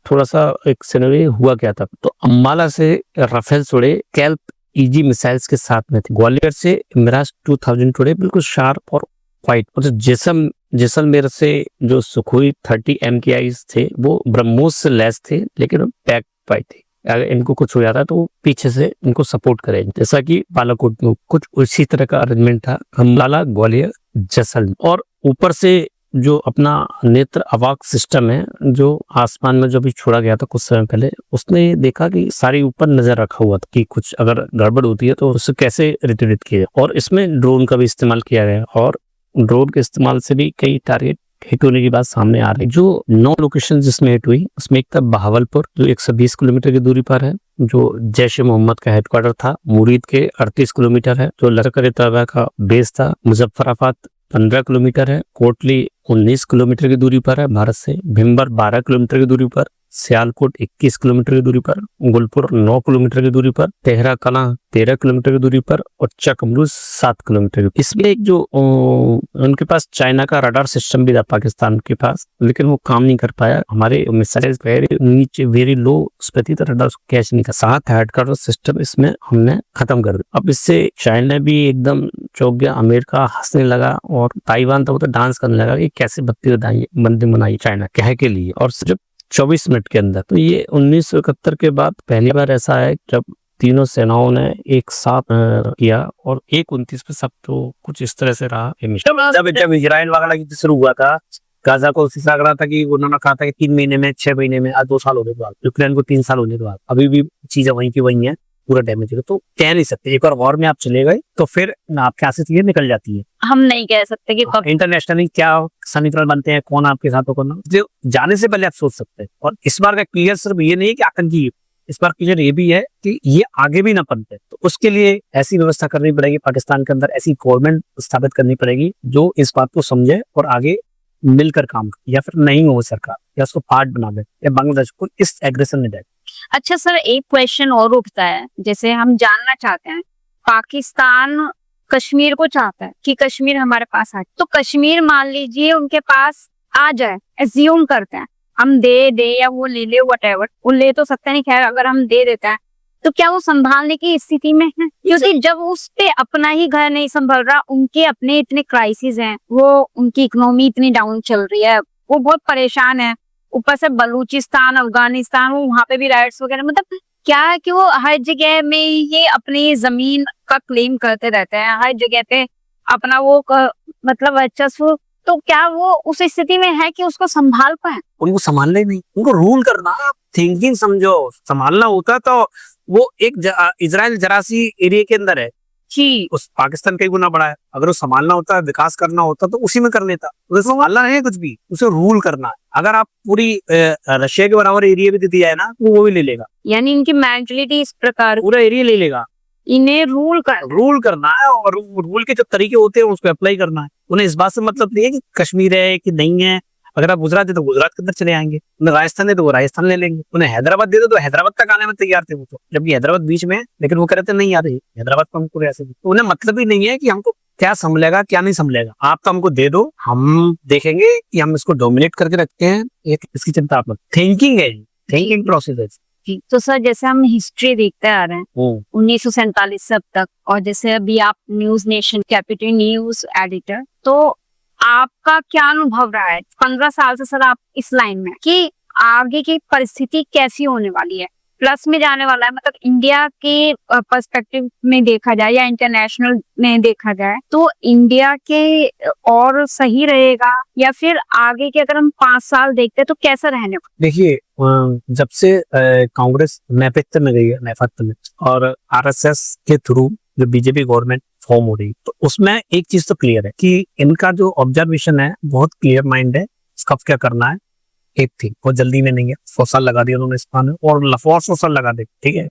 थोड़ा सा एक सिनेरियो हुआ क्या था। तो अम्बाला से राफेल उड़े कैल्प ईजी मिसाइल्स के साथ में थे। ग्वालियर से मिराज 2000 उड़े, बिल्कुल शार्प और वाइट। और जैसलमेर से जो सुखोई 30 MKI थे वो ब्रह्मोस से लैस थे, लेकिन पैक पाई थे। अगर इनको कुछ हो जाता तो पीछे से इनको सपोर्ट करेंगे, जैसा कि बालाकोट में कुछ उसी तरह का अरेंजमेंट था। अम्बाला, ग्वालियर, जैसलमेर, और ऊपर से जो अपना नेत्र अवाक सिस्टम है जो आसमान में जो भी छोड़ा गया था कुछ समय पहले, उसने देखा कि सारी ऊपर नजर रखा हुआ था कि कुछ अगर गड़बड़ होती है तो उससे कैसे रिट्रीट किया। और इसमें ड्रोन का भी इस्तेमाल किया गया, और ड्रोन के इस्तेमाल से भी कई टारगेट हिट होने की बात सामने आ रही है। जो 9 लोकेशन जिसमें हिट हुई उसमें एक था बहावलपुर जो 120 किलोमीटर की दूरी पर है, जो जैश ए मोहम्मद का हेडक्वार्टर था। मुरीद के 38 किलोमीटर है, जो लश्कर-ए-तैयबा का बेस था। मुजफ्फराबाद 15 किलोमीटर है। कोटली 19 किलोमीटर की दूरी पर है भारत से। भिम्बर 12 किलोमीटर की दूरी पर। सियालकोट 21 किलोमीटर की दूरी पर। गुलपुर 9 किलोमीटर की दूरी पर। तेहरा कलां 13 किलोमीटर की दूरी पर, और चकमरू 7 किलोमीटर की। इसमें एक जो उनके पास चाइना का रडार सिस्टम भी था पाकिस्तान के पास, लेकिन वो काम नहीं कर पाया। हमारे मिसाइल वेरी लो स्पीड था, रडार कैच नहीं कर। 7 हेडक्वार्टर सिस्टम इसमें हमने खत्म कर दिया। अब इससे चाइना भी एकदम चौंक गया, अमेरिका हंसने लगा, और ताइवान तो डांस करने लगा कि कैसे बंदी बनाई चाइना कह के लिए, और सिर्फ 24 मिनट के अंदर। तो ये 1971 के बाद पहली बार ऐसा है जब तीनों सेनाओं ने एक साथ किया, और 1:29 पे सब तो कुछ इस तरह से रहा। जब इजराइल वगैरह युद्ध शुरू हुआ था, गाजा को उसी लग रहा था कि उन्होंने कहा था कि 3 महीने में, 6 महीने में, आज 2 साल होने के बाद, यूक्रेन को 3 साल होने के बाद अभी भी चीजें वहीं की वहीं है, पूरा डैमेज है। तो कह नहीं सकते, एक बार वॉर में आप चले गए तो फिर आपके हाथ से चीजें निकल जाती है। हम नहीं कह सकते कि कब इंटरनेशनली क्या समीकरण बनते हैं, कौन आपके साथ होगा, जो जाने से पहले आप सोच सकते हैं। और इस बार का क्लियर सिर्फ ये नहीं है कि आतंकी, इस बार क्लियर ये भी है कि ये आगे भी ना बनते। तो उसके लिए ऐसी व्यवस्था करनी पड़ेगी पाकिस्तान के अंदर, ऐसी गवर्नमेंट स्थापित करनी पड़ेगी जो इस बात को समझे और आगे मिलकर काम करे, या फिर नहीं हो सरकार, या उसको पार्ट बना दे, या बांग्लादेश को इस एग्रेशन में दे। अच्छा सर, एक क्वेश्चन और उठता है, जैसे हम जानना चाहते हैं, पाकिस्तान कश्मीर को चाहता है कि कश्मीर हमारे पास आए, तो कश्मीर मान लीजिए उनके पास आ जाए, एज्यूम करते हैं, हम दे या वो ले whatever, वो ले तो सकते नहीं, खैर अगर हम दे देता है तो क्या वो संभालने की स्थिति में है? क्योंकि जब उस पे अपना ही घर नहीं संभल रहा, उनके अपने इतने क्राइसिस हैं, वो उनकी इकोनॉमी इतनी डाउन चल रही है, वो बहुत परेशान है, ऊपर से बलूचिस्तान, अफगानिस्तान, वो वहां पे भी राइट्स वगैरह, मतलब क्या है कि वो हर जगह में ये अपनी जमीन का क्लेम करते रहते हैं, हर जगह पे अपना वो मतलब वर्चस्व, तो क्या वो उस स्थिति में है कि उसको संभाल पाए? उनको संभालना ही नहीं, उनको रूल करना, थिंकिंग समझो। संभालना होता तो वो एक इजराइल जरा सी एरिया के अंदर है जी, उस पाकिस्तान कई गुना बड़ा है। अगर वो संभालना होता, विकास करना होता तो उसी में कर लेता। उसे संभालना नहीं है कुछ भी, उसे रूल करना है। अगर आप पूरी रशिया के बराबर एरिया भी दे दिया है ना, वो भी ले लेगा। यानी इनकी मेंटलिटी इस प्रकार, पूरा एरिया ले लेगा। इन्हें रूल करना है, और रूल के जो तरीके होते हैं उसको अप्लाई करना है। उन्हें इस बात से मतलब नहीं है कि कश्मीर है कि नहीं है। अगर आप गुजरात है तो गुजरात के अंदर चले आएंगे, उन्हें राजस्थान है तो वो राजस्थान ले लेंगे, उन्हें हैदराबाद दे दो तो हैदराबाद तक आने में तैयार थे वो तो, जबकि हैदराबाद बीच में है। लेकिन वो कहते नहीं आ रही हैदराबाद को हमको ऐसे। तो उन्हें मतलब ही नहीं है कि हमको क्या संभलेगा क्या नहीं संभलेगा। आप तो हमको दे दो, हम देखेंगे कि हम इसको डोमिनेट करके रखते हैं, इसकी चिंता आप मत। थिंकिंग है, थिंकिंग प्रोसेस है। तो सर जैसे हम हिस्ट्री देखते आ रहे हैं 1947 से अब तक, और जैसे अभी आप news nation capital news editor, तो आपका क्या अनुभव रहा है 15 साल से सर आप इस लाइन में, कि आगे की परिस्थिति कैसी होने वाली है, प्लस में जाने वाला है, मतलब इंडिया के पर्सपेक्टिव में देखा जाए या इंटरनेशनल में देखा जाए तो इंडिया के और सही रहेगा, या फिर आगे के अगर हम 5 साल देखते हैं तो कैसा रहने वाला? देखिए, जब से कांग्रेस नेतृत्व में गई है, नेतृत्व में, और आरएसएस के थ्रू जो बीजेपी गवर्नमेंट फॉर्म हो रही, तो उसमें एक चीज तो क्लियर है कि इनका जो ऑब्जर्वेशन है बहुत क्लियर माइंड है, कब क्या करना है। एक थी बहुत जल्दी में नहीं है, 100 साल लगा दिया उन्होंने इस में, और लफॉर 100 साल लगा दे, ठीक है।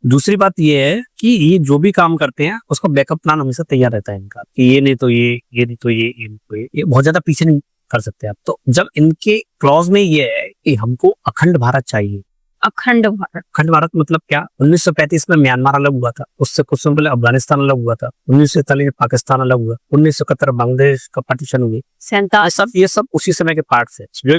दूसरी बात ये है कि ये जो भी काम करते हैं उसका बैकअप प्लान हमेशा तैयार रहता है इनका, कि ये नहीं तो ये नहीं तो ये नहीं तो ये बहुत ज्यादा पीछे नहीं कर सकते आप। तो जब इनके क्लॉज में ये है कि हमको अखंड भारत चाहिए। अखंड भारत मतलब क्या? 1935 में म्यांमार अलग हुआ था, उससे कुछ समय पहले अफगानिस्तान अलग हुआ था, 1947 में पाकिस्तान अलग हुआ, 1971 बांग्लादेश का पार्टीशन हुई। ये सब उसी समय के पार्ट्स है जो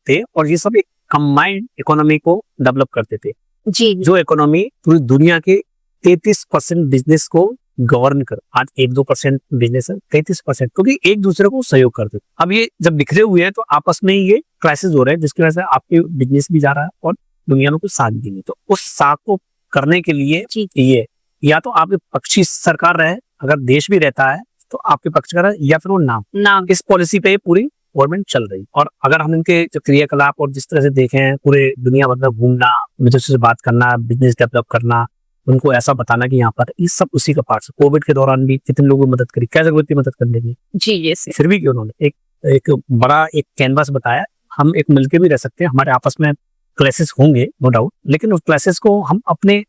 थे, और ये सब एक कंबाइंड इकोनॉमी को डेवलप करते थे जी, जो इकोनॉमी पूरी दुनिया के 33% बिजनेस को गवर्न कर। आज 1-2% बिजनेस है, 33%, क्योंकि एक दूसरे को सहयोग करते। अब ये जब बिखरे हुए हैं तो आपस में ये क्राइसिस हो रहे हैं, जिसकी वजह से आपके बिजनेस भी जा रहा है और दुनिया को साथ भी नहीं। तो उस साथ को करने के लिए ये या तो आपके पक्षी सरकार रहे, अगर देश भी रहता है तो आपके पक्ष का रहे, या फिर वो नाम इस पॉलिसी पे पूरी गवर्नमेंट चल रही। और अगर हम इनके जो क्रियाकलाप और जिस तरह से देखें, पूरे दुनिया भर में घूमना, मित्र से बात करना, बिजनेस डेवलप करना, उनको ऐसा बताना कि यहाँ पर ये सब उसी का पार्ट है। कोविड के दौरान भी कितने लोगों की मदद करी, क्या जरूरत थी मदद करने की जी, फिर भी क्यों उन्होंने एक बड़ा एक कैनवास बताया, हम एक मिलके भी रह सकते हैं, हमारे आपस में क्लासेस होंगे नो डाउट, लेकिन उस क्लासेस को हम अपने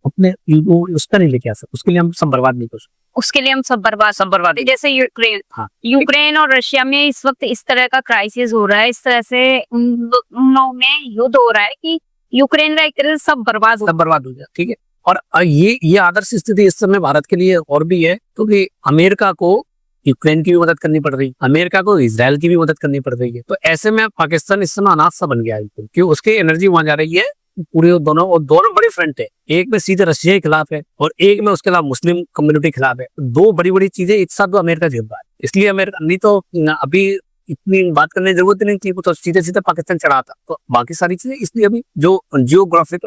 उस पर नहीं लेके आ सकते, उसके लिए हम सब बर्बाद नहीं कर सकते, उसके लिए हम सब बर्बाद जैसे यूक्रेन और रशिया में इस वक्त इस तरह का क्राइसिस हो रहा है, इस तरह से उन लोगों में युद्ध हो रहा है कि यूक्रेन का एक तरह से सब बर्बाद हो जाए, ठीक है। और ये आदर्श स्थिति इस समय भारत के लिए और भी है, क्योंकि अमेरिका को यूक्रेन की भी मदद करनी पड़ रही, अमेरिका को इजराइल की भी मदद करनी पड़ रही है। तो ऐसे में पाकिस्तान इस समय अनाथ सा बन गया है, क्योंकि उसकी एनर्जी वहां जा रही है पूरे दोनों बड़ी फ्रंट है। एक में सीधे रशिया के खिलाफ है और एक में उसके खिलाफ मुस्लिम कम्युनिटी के खिलाफ है। दो बड़ी चीजें एक साथ अमेरिका झेल रहा है, इसलिए अमेरिका नहीं तो अभी इतनी बात करने की जरूरत नहीं थी, वो तो सीधे पाकिस्तान चढ़ा था। तो बाकी सारी चीजें इसलिए अभी जो जियोग्राफिक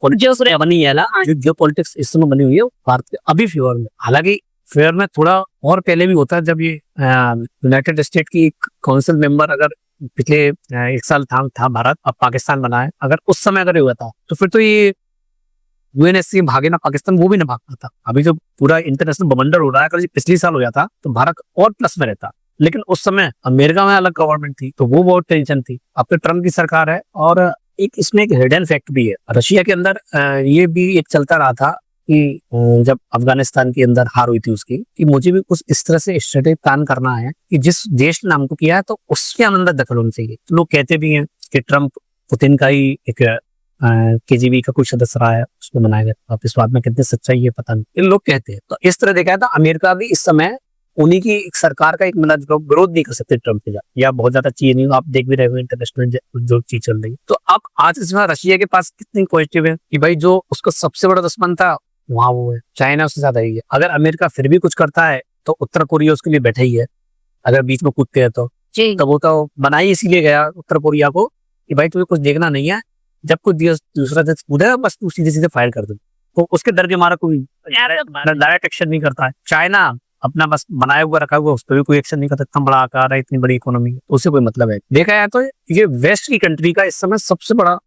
बनी है ना, जो पॉलिटिक्स इस समय बनी हुई है भारत के अभी फेवर में। हालांकि फेयर में थोड़ा और पहले भी होता है, जब ये यूनाइटेड स्टेट की काउंसिल मेंबर अगर पिछले 1 साल था भारत, अब पाकिस्तान बना है, अगर उस समय अगर हुआ था तो फिर तो ये यूएनएससी भागे ना पाकिस्तान, वो भी ना भागता था। अभी जो पूरा इंटरनेशनल बवंडर हो रहा है, अगर पिछले साल हो जाता तो भारत और प्लस में रहता, लेकिन उस समय अमेरिका में अलग गवर्नमेंट थी तो वो बहुत टेंशन थी। अब तो ट्रम्प की सरकार है, और इसमें एक हिडन फैक्ट भी है रशिया के अंदर, ये भी एक चलता रहा था कि जब अफगानिस्तान के अंदर हार हुई थी उसकी, कि मुझे भी कुछ इस तरह से स्ट्रेटेजी प्लान करना है कि जिस देश ने हमको किया है तो उसके अंदर दखल होनी चाहिए। तो लोग कहते भी हैं कि ट्रम्प पुतिन का ही एक केजीबी का कोई सदस्य रहा है, उसको बनाया गया। अब इस बात में कितनी सच्चाई है पता नहीं, इन लोग कहते हैं। तो इस तरह देखा है तो अमेरिका भी इस समय उन्हीं की एक सरकार का एक मतलब जो विरोध नहीं कर सकते ट्रम्प के साथ, या बहुत ज्यादा चीज नहीं, आप देख भी रहे हो इंटरनेशनल जो चीज चल रही है। तो अब आज इसमें रशिया के पास कितनी पॉजिटिव है कि भाई जो उसका सबसे बड़ा दुश्मन था वहाँ वो है, चाइना उसके साथ आई है। अगर अमेरिका फिर भी कुछ करता है तो उत्तर कोरिया उसके लिए बैठा ही है, अगर बीच में कूदते हैं तो। जी तब वो तो बना ही इसीलिए गया उत्तर कोरिया को कि भाई तुझे कुछ देखना नहीं है, जब कोई दूसरा देश कूदेगा बस तू सीधे सीधे फायर कर दे। तो उसके डर के मारा कोई डायरेक्ट एक्शन नहीं करता है। चाइना अपना बस बनाया हुआ रखा हुआ, उस पर भी कोई एक्शन नहीं करता। इतना बड़ा आकार है, इतनी बड़ी इकोनॉमी है, उससे कोई मतलब है। देखा जाए तो ये वेस्ट की कंट्री का इस समय सबसे बड़ा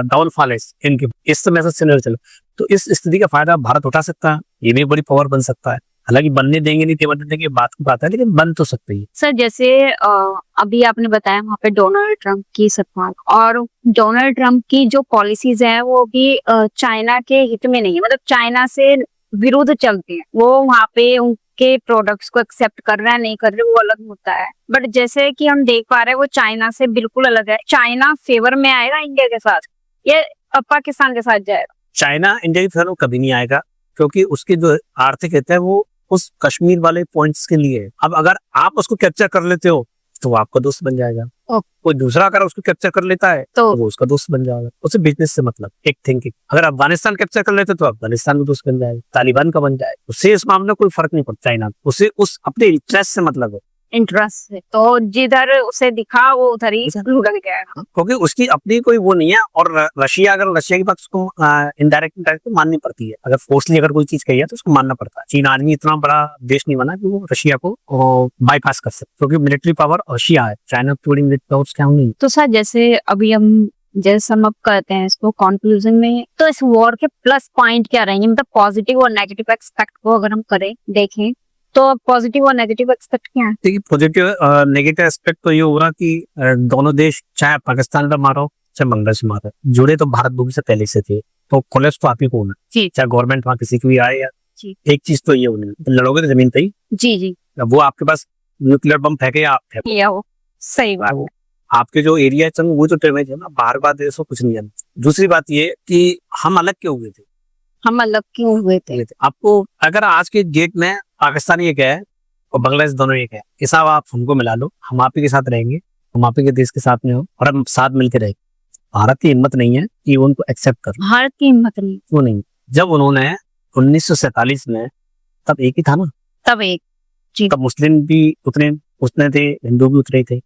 डाउनफॉल है इनके, इस समय ऐसा सिनेरियो चला। तो इस स्थिति का फायदा भारत उठा सकता है, ये भी बड़ी पावर बन सकता है। हालांकि बनने देंगे नहीं देंगे ये बात की बात है, लेकिन बन तो सकती है। सर, जैसे अभी आपने बताया वहाँ पे डोनाल्ड ट्रंप की सरकार, और डोनाल्ड ट्रंप की जो पॉलिसीज है वो भी चाइना के हित में नहीं है, मतलब चाइना से विरुद्ध चलते हैं। वो वहाँ पे उनके प्रोडक्ट्स को एक्सेप्ट कर रहा है नहीं कर रहे वो अलग मुद्दा है, बट जैसे कि हम देख पा रहे हैं वो चाइना से बिल्कुल अलग है। चाइना फेवर में आएगा इंडिया के साथ, ये पाकिस्तान के साथ जाएगा? चाइना इंडिया की फेवर कभी नहीं आएगा, क्योंकि उसकी जो आर्थिक हित है वो उस कश्मीर वाले पॉइंट्स के लिए है। अब अगर आप उसको कैप्चर कर लेते हो तो वो आपका दोस्त बन जाएगा, कोई दूसरा अगर उसको कैप्चर कर लेता है तो वो उसका दोस्त बन जाएगा। उसे बिजनेस से मतलब, एक थिंकिंग। अगर अफगानिस्तान कैप्चर कर लेते तो अफगानिस्तान में दोस्त बन जाएगा, तालिबान का बन जाएगा। उससे इस मामले में कोई फर्क नहीं पड़ता। चाइना उसे उस अपने इंटरेस्ट से मतलब है, इंटरेस्ट है, तो जिधर उसे दिखा वो उधर ही लुढ़क जाएगा, क्योंकि उसकी अपनी कोई वो नहीं है। और रशिया की बात उसको इनडायरेक्ट माननी पड़ती है। अगर फोर्सली अगर कोई चीज कही है तो उसको मानना पड़ता है। चीन आदमी इतना बड़ा देश नहीं बना कि वो रशिया को बाईपास कर सकते, क्योंकि मिलिट्री पावर रशिया है, चाइना थोड़ी मिलिट्री पावर क्या नहीं। तो सर जैसे अभी हम सम अप करते हैं इसको कंक्लूजन में, तो इस वॉर के प्लस पॉइंट क्या रहेंगे, मतलब पॉजिटिव और नेगेटिव एक्सपेक्ट को अगर हम करें देखें तो पॉजिटिव और नेगेटिव एक्सपेक्ट क्या है? देखिए, पॉजिटिव नेगेटिव एस्पेक्ट तो ये होगा कि दोनों देश, चाहे पाकिस्तान का मारो चाहे बांग्लादेश मारो, जुड़े तो भारत भूमि से पहले से थे, तो कोलेप्स तो आप ही को होना, चाहे गवर्नमेंट वहाँ किसी की भी आए या। एक चीज तो ये होनी, लड़ोगे तो जमीन पे ही। जी वो आपके पास न्यूक्लियर बम फेंके या आप फेंको, वो सही बात है। आपके जो एरिया है वो तो डैमेज है ना, बाहर बात देशों कुछ नहीं है। दूसरी बात ये कि हम अलग क्यों हुए थे, हम अलग क्यों हुए थे? आपको अगर आज के डेट में पाकिस्तान एक है और बांग्लादेश दोनों एक है, ये साहब आप हमको मिला लो, हम आप ही के साथ रहेंगे, हम आप ही के देश के साथ में हो और हम साथ मिलकर रहेंगे। भारत की हिम्मत नहीं है कि उनको एक्सेप्ट कर। भारत की हिम्मत नहीं, क्यों नहीं? जब उन्होंने 1947 में, तब एक ही था ना, तब एक तब मुस्लिम भी उतने थे, हिंदू भी उतरे थे।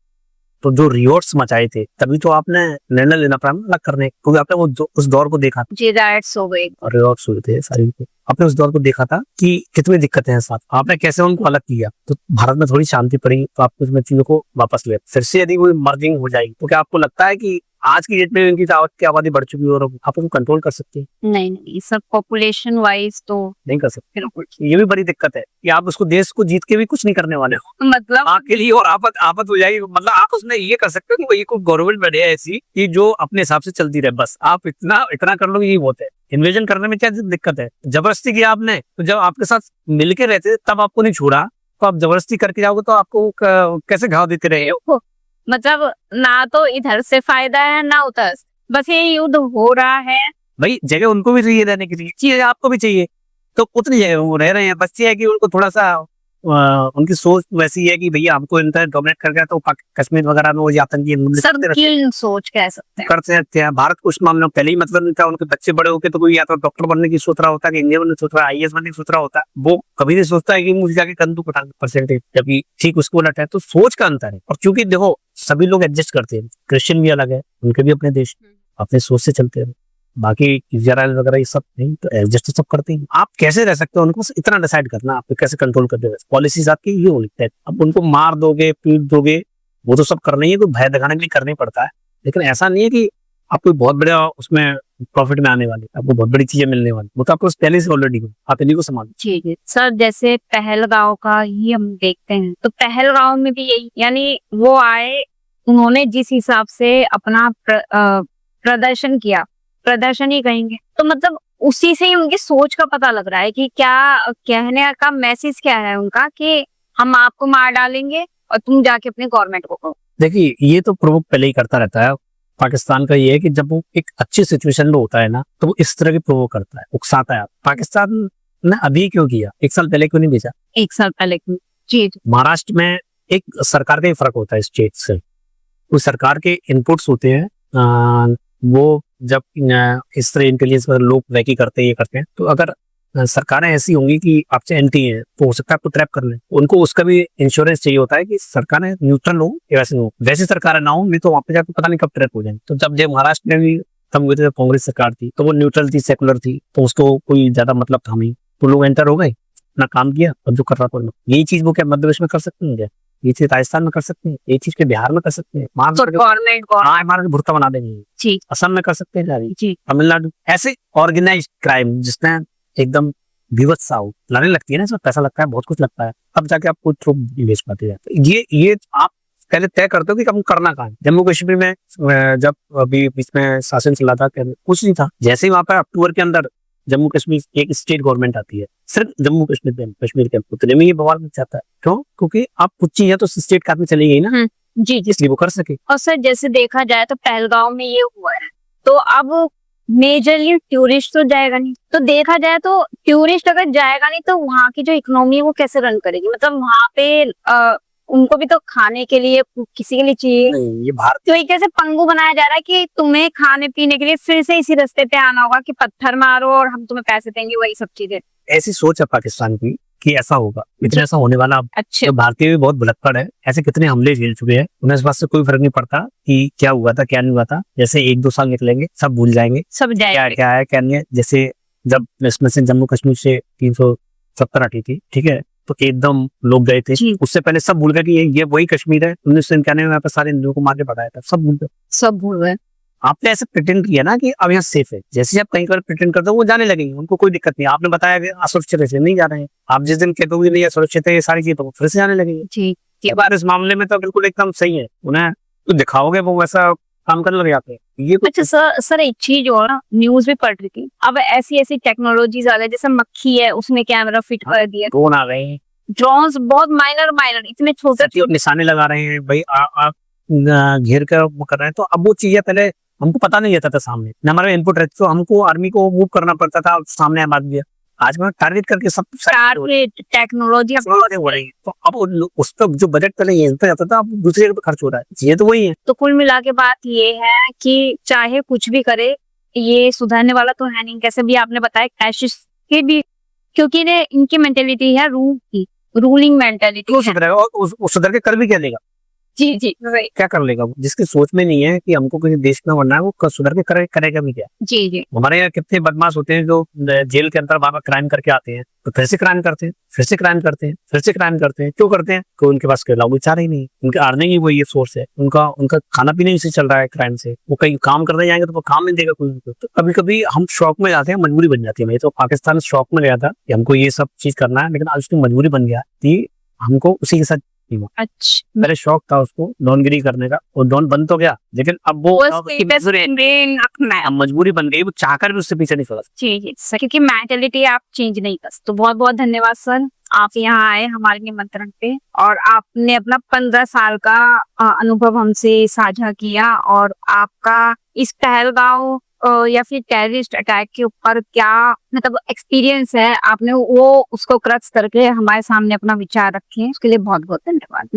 तो जो रिवॉर्ड्स मचाए थे तभी तो आपने निर्णय लेना पड़ा अलग करने, क्योंकि आपने वो उस दौर को देखा था। रिवॉर्ड्स हो गए और रिवॉर्ड्स हुए थे सारी, आपने उस दौर को देखा था कि कितनी दिक्कतें हैं साथ, आपने कैसे उनको अलग किया। तो भारत में थोड़ी शांति पड़ी तो आपको इसमें चीजों को वापस ले, फिर से यदि कोई मर्जिंग हो जाएगी तो क्या आपको लगता है कि आज की डेट में इनकी की आबादी बढ़ चुकी है और आप उनको कंट्रोल कर सकते हैं? नहीं, सब पॉपुलेशन वाइज तो नहीं कर सकते। ये भी बड़ी दिक्कत है कि आप उसको देश को जीत के भी कुछ नहीं करने वाले हो, मतलब आपके लिए और आफत हो जाएगी। मतलब आप उसमें ये कर सकते हो कि ये कोई गवर्नमेंट बने ऐसी कि जो अपने हिसाब से चलती रहे, बस आप इतना कर लो, यही बहुत है। इन्वेजन करने में क्या दिक्कत है? जबरदस्ती किया आपने, तो जब आपके साथ मिलके रहते तब आपको नहीं छोड़ा, तो आप जबरदस्ती करके जाओगे तो आपको कैसे घाव देते रहे हो? मतलब ना तो इधर से फायदा है ना उधर, बस ये युद्ध हो रहा है। भाई जगह उनको भी चाहिए रहने के लिए, चीज आपको भी चाहिए, तो उतनी जगह वो रह रहे हैं। बस ये है कि उनको थोड़ा सा उनकी सोच वैसी है कि भैया हमको इंटर डोमिनेट कर गया तो कश्मीर वगैरह में वो आतंकी सोच कह सकते हैं, करते हैं। भारत को उस मामले में पहले ही मतलब नहीं था। उनके बच्चे बड़े होके तो कोई या तो डॉक्टर बनने की सोच रहा होता है, इंजीनियर बनने सोच रहा है, IAS बनने की सोच रहा होता है। वो कभी नहीं सोचता है कि मुझे जाके कंदू उठा परसेंटेज, जबकि ठीक उसको उलट है। तो सोच का अंतर है। और क्योंकि देखो सभी लोग एडजस्ट करते हैं, क्रिश्चियन भी अलग है, उनके भी अपने देश, अपने सोच से चलते हैं। बाकी इजराइल वगैरह ये सब नहीं, तो एडजस्ट तो सब करते हैं। आप कैसे रह सकते हो उनको इतना डिसाइड करना, आप कैसे कंट्रोल करते हो। पॉलिसीज आपकी ये होनी है। अब उनको मार दोगे, पीट दोगे, वो तो सब करना ही है, कोई भय दिखाने के लिए करना ही पड़ता है। लेकिन ऐसा नहीं है कि आप कोई बहुत बड़ा उसमें प्रॉफिट में आने वाले, आपको बहुत बड़ी चीजें मिलने वाली, वो तो आपको पहले से ऑलरेडी आप इन्हीं को संभालो। ठीक है सर, जैसे पहलगांव का ही हम देखते हैं, तो पहलगांव में भी यही, यानी वो आए, उन्होंने जिस हिसाब से अपना प्रदर्शन किया, प्रदर्शन ही कहेंगे, तो मतलब उसी से ही उनकी सोच का पता लग रहा है कि क्या कहने का मैसेज क्या है उनका, कि हम आपको मार डालेंगे और तुम जाके अपने गवर्नमेंट को कहो। देखिए, ये तो प्रोवोक पहले ही करता रहता है। पाकिस्तान का ये है कि जब वो एक अच्छी सिचुएशन में होता है ना, तो वो इस तरह की प्रोवोक करता है, उकसाता है। पाकिस्तान ने अभी क्यों किया, एक साल पहले क्यों नहीं भेजा? एक साल पहले क्यों? जी महाराष्ट्र में एक सरकार का ही फर्क होता है स्टेट से। उस सरकार के इनपुट्स होते हैं, वो जब इस तरह इंटेलिजेंस पर लोग वैकी करते हैं, ये करते हैं, तो अगर सरकारें ऐसी होंगी कि आपसे एंटी हैं तो हो सकता है आपको ट्रैप कर ले। उनको उसका भी इंश्योरेंस चाहिए होता है कि सरकारें न्यूट्रल हो या वैसे हो, वैसी सरकारें ना हो, नहीं तो वहां पे जाकर पता नहीं कब ट्रैप हो जाए। तो जब महाराष्ट्र में भी तब हुए थे, जब कांग्रेस सरकार थी तो वो न्यूट्रल थी, सेकुलर थी, तो उसको कोई ज्यादा मतलब था नहीं, तो लोग एंटर हो गए, अपना काम किया, और जो कर रहा था यही चीज वो क्या मध्य प्रदेश में कर सकते हैं क्या? ये चीज राजस्थान में कर सकते हैं, ये चीज के बिहार में कर सकते हैं, गवर्नमेंट भुट्टा बना देंगे, असम में कर सकते हैं जी, तमिलनाडु। ऐसे ऑर्गेनाइज क्राइम जिसमें एकदम विवत्स सा हो, लाने लगती है ना, इसमें पैसा लगता है, बहुत कुछ लगता है, तब जाके आप कोई थ्रू बेच पाते हैं। ये आप पहले तय करते हो कि हम करना कहाँ है। जम्मू कश्मीर में जब अभी बीच में शासन चला था, कुछ नहीं था, जैसे ही वहां पर अक्टूबर के अंदर जम्मू कश्मीर एक स्टेट गवर्नमेंट आती है, सिर्फ जम्मू कश्मीर के उतने में ये बवाल मच जाता है। क्यों? क्योंकि आप कुछ चीजें तो स्टेट का आदमी चली गई ना, जी, इसलिए वो कर सके। और सर जैसे देखा जाए तो पहलगांव में ये हुआ है, तो अब मेजरली टूरिस्ट तो जाएगा नहीं, तो देखा जाए तो टूरिस्ट अगर जाएगा नहीं तो वहाँ की जो इकोनॉमी है वो कैसे रन करेगी? मतलब वहाँ पे उनको भी तो खाने के लिए किसी के लिए चाहिए। नहीं, ये भारत तो एक ऐसे पंगु बनाया जा रहा है कि तुम्हें खाने पीने के लिए फिर से इसी रास्ते पे आना होगा कि पत्थर मारो और हम तुम्हें पैसे देंगे, वही सब चीजें। ऐसी सोच है पाकिस्तान की कि ऐसा होगा, इतना ऐसा होने वाला। अच्छा, तो भारतीय भी बहुत भुलक्कड़ है, ऐसे कितने हमले झेल चुके हैं, उन्हें इस बात से कोई फर्क नहीं पड़ता कि क्या हुआ था क्या नहीं हुआ था। जैसे 1-2 साल निकलेंगे, सब भूल जाएंगे, सब क्या क्या है क्या नहीं है। जैसे जब इसमें से जम्मू कश्मीर से 370 हटी थी, ठीक है, तो एकदम लोग गए थे, उससे पहले सब भूल गए कि ये वही कश्मीर है, 1991 में यहाँ पर सारे हिंदुओं को मार के भगाया था, सब भूल गए, सब भूल गए। आपने ऐसे प्रिटेंड किया ना कि अब यहाँ सेफ है, जैसे आप कहीं पर प्रिटेंड करते हो वो जाने लगेंगे, उनको कोई दिक्कत नहीं। आपने बताया कि असुरक्षित है, नहीं जा रहे हैं, आप जिस दिन कहते हो नहीं असुरक्षित है ये सारी चीजें, तो फिर से जाने लगेंगे। जी, बार इस मामले में तो बिल्कुल एकदम सही है, उन्हें तो दिखाओगे वो वैसा काम करने लग जाते हैं। ये अच्छा सर एक चीज और ना, न्यूज भी पढ़ रही थी, अब ऐसी टेक्नोलॉजीज आ गई, जैसे मक्खी है उसमें कैमरा फिट कर दिया, ड्रोन आ गए हैं, ड्रोन्स बहुत माइनर इतने छोटे निशाने लगा रहे हैं, भाई आप घेर कर कर रहे हैं। तो अब वो चीजें पहले हमको पता नहीं रहता था, सामने न हमारा इनपुट रहता, तो हमको आर्मी को मूव करना पड़ता था, सामने मार दिया। आज में टारगेट करके सब टेक्नोलॉजी हो रही है, तो अब उस पर जो बजट पहले ये जाता था, अब दूसरी जगह पे खर्च हो रहा है, ये तो वही है। तो कुल मिला के बात ये है कि चाहे कुछ भी करे, ये सुधरने वाला तो है नहीं। कैसे भी आपने बताया कैशिश के भी, क्योंकि इनकी मेंटेलिटी है रूल की, रूलिंग मेंटेलिटी। वो सुधरेगा, और सुधर के कर भी क्या लेगा? जी क्या कर लेगा वो? जिसकी सोच में नहीं है कि हमको किसी देश में बनना है, वो सुधर के करेगा भी क्या? जी हमारे यहाँ कितने बदमाश होते हैं जो जेल के अंदर बार क्राइम करके आते हैं, तो फिर से क्राइम करते हैं, फिर से क्राइम करते हैं, फिर से क्राइम करते हैं। क्यों करते हैं? क्योंकि उनके पास कोई विचार ही नहीं, उनके अर्निंग ही वही ये सोर्स है, उनका खाना पीना इसी चल रहा है क्राइम से। वो कहीं काम करने जाएंगे तो वो काम नहीं देगा कोई उनको। तो कभी कभी हम शौक में जाते हैं, मजबूरी बन जाती है। मैं तो पाकिस्तान शौक में गया था कि हमको ये सब चीज करना है, लेकिन आज उसकी मजबूरी बन गया कि हमको उसी के साथ। अच्छा, मेरे शौक था उसको डॉनगिरी करने का, और डॉन बन तो गया, लेकिन अब वो मजबूरी बन गई, वो चाहकर भी उससे पीछे नहीं छोड़ा। जी सर, क्योंकि मेंटेलिटी आप चेंज नहीं कर सकते। तो बहुत बहुत धन्यवाद सर, आप यहाँ आए हमारे निमंत्रण पे, और आपने अपना 15 साल का अनुभव हमसे साझा किया, और आपका इस पहलगांव या फिर टेररिस्ट अटैक के ऊपर क्या मतलब एक्सपीरियंस है, आपने वो उसको क्रक्स करके हमारे सामने अपना विचार रखे हैं, उसके लिए बहुत बहुत धन्यवाद।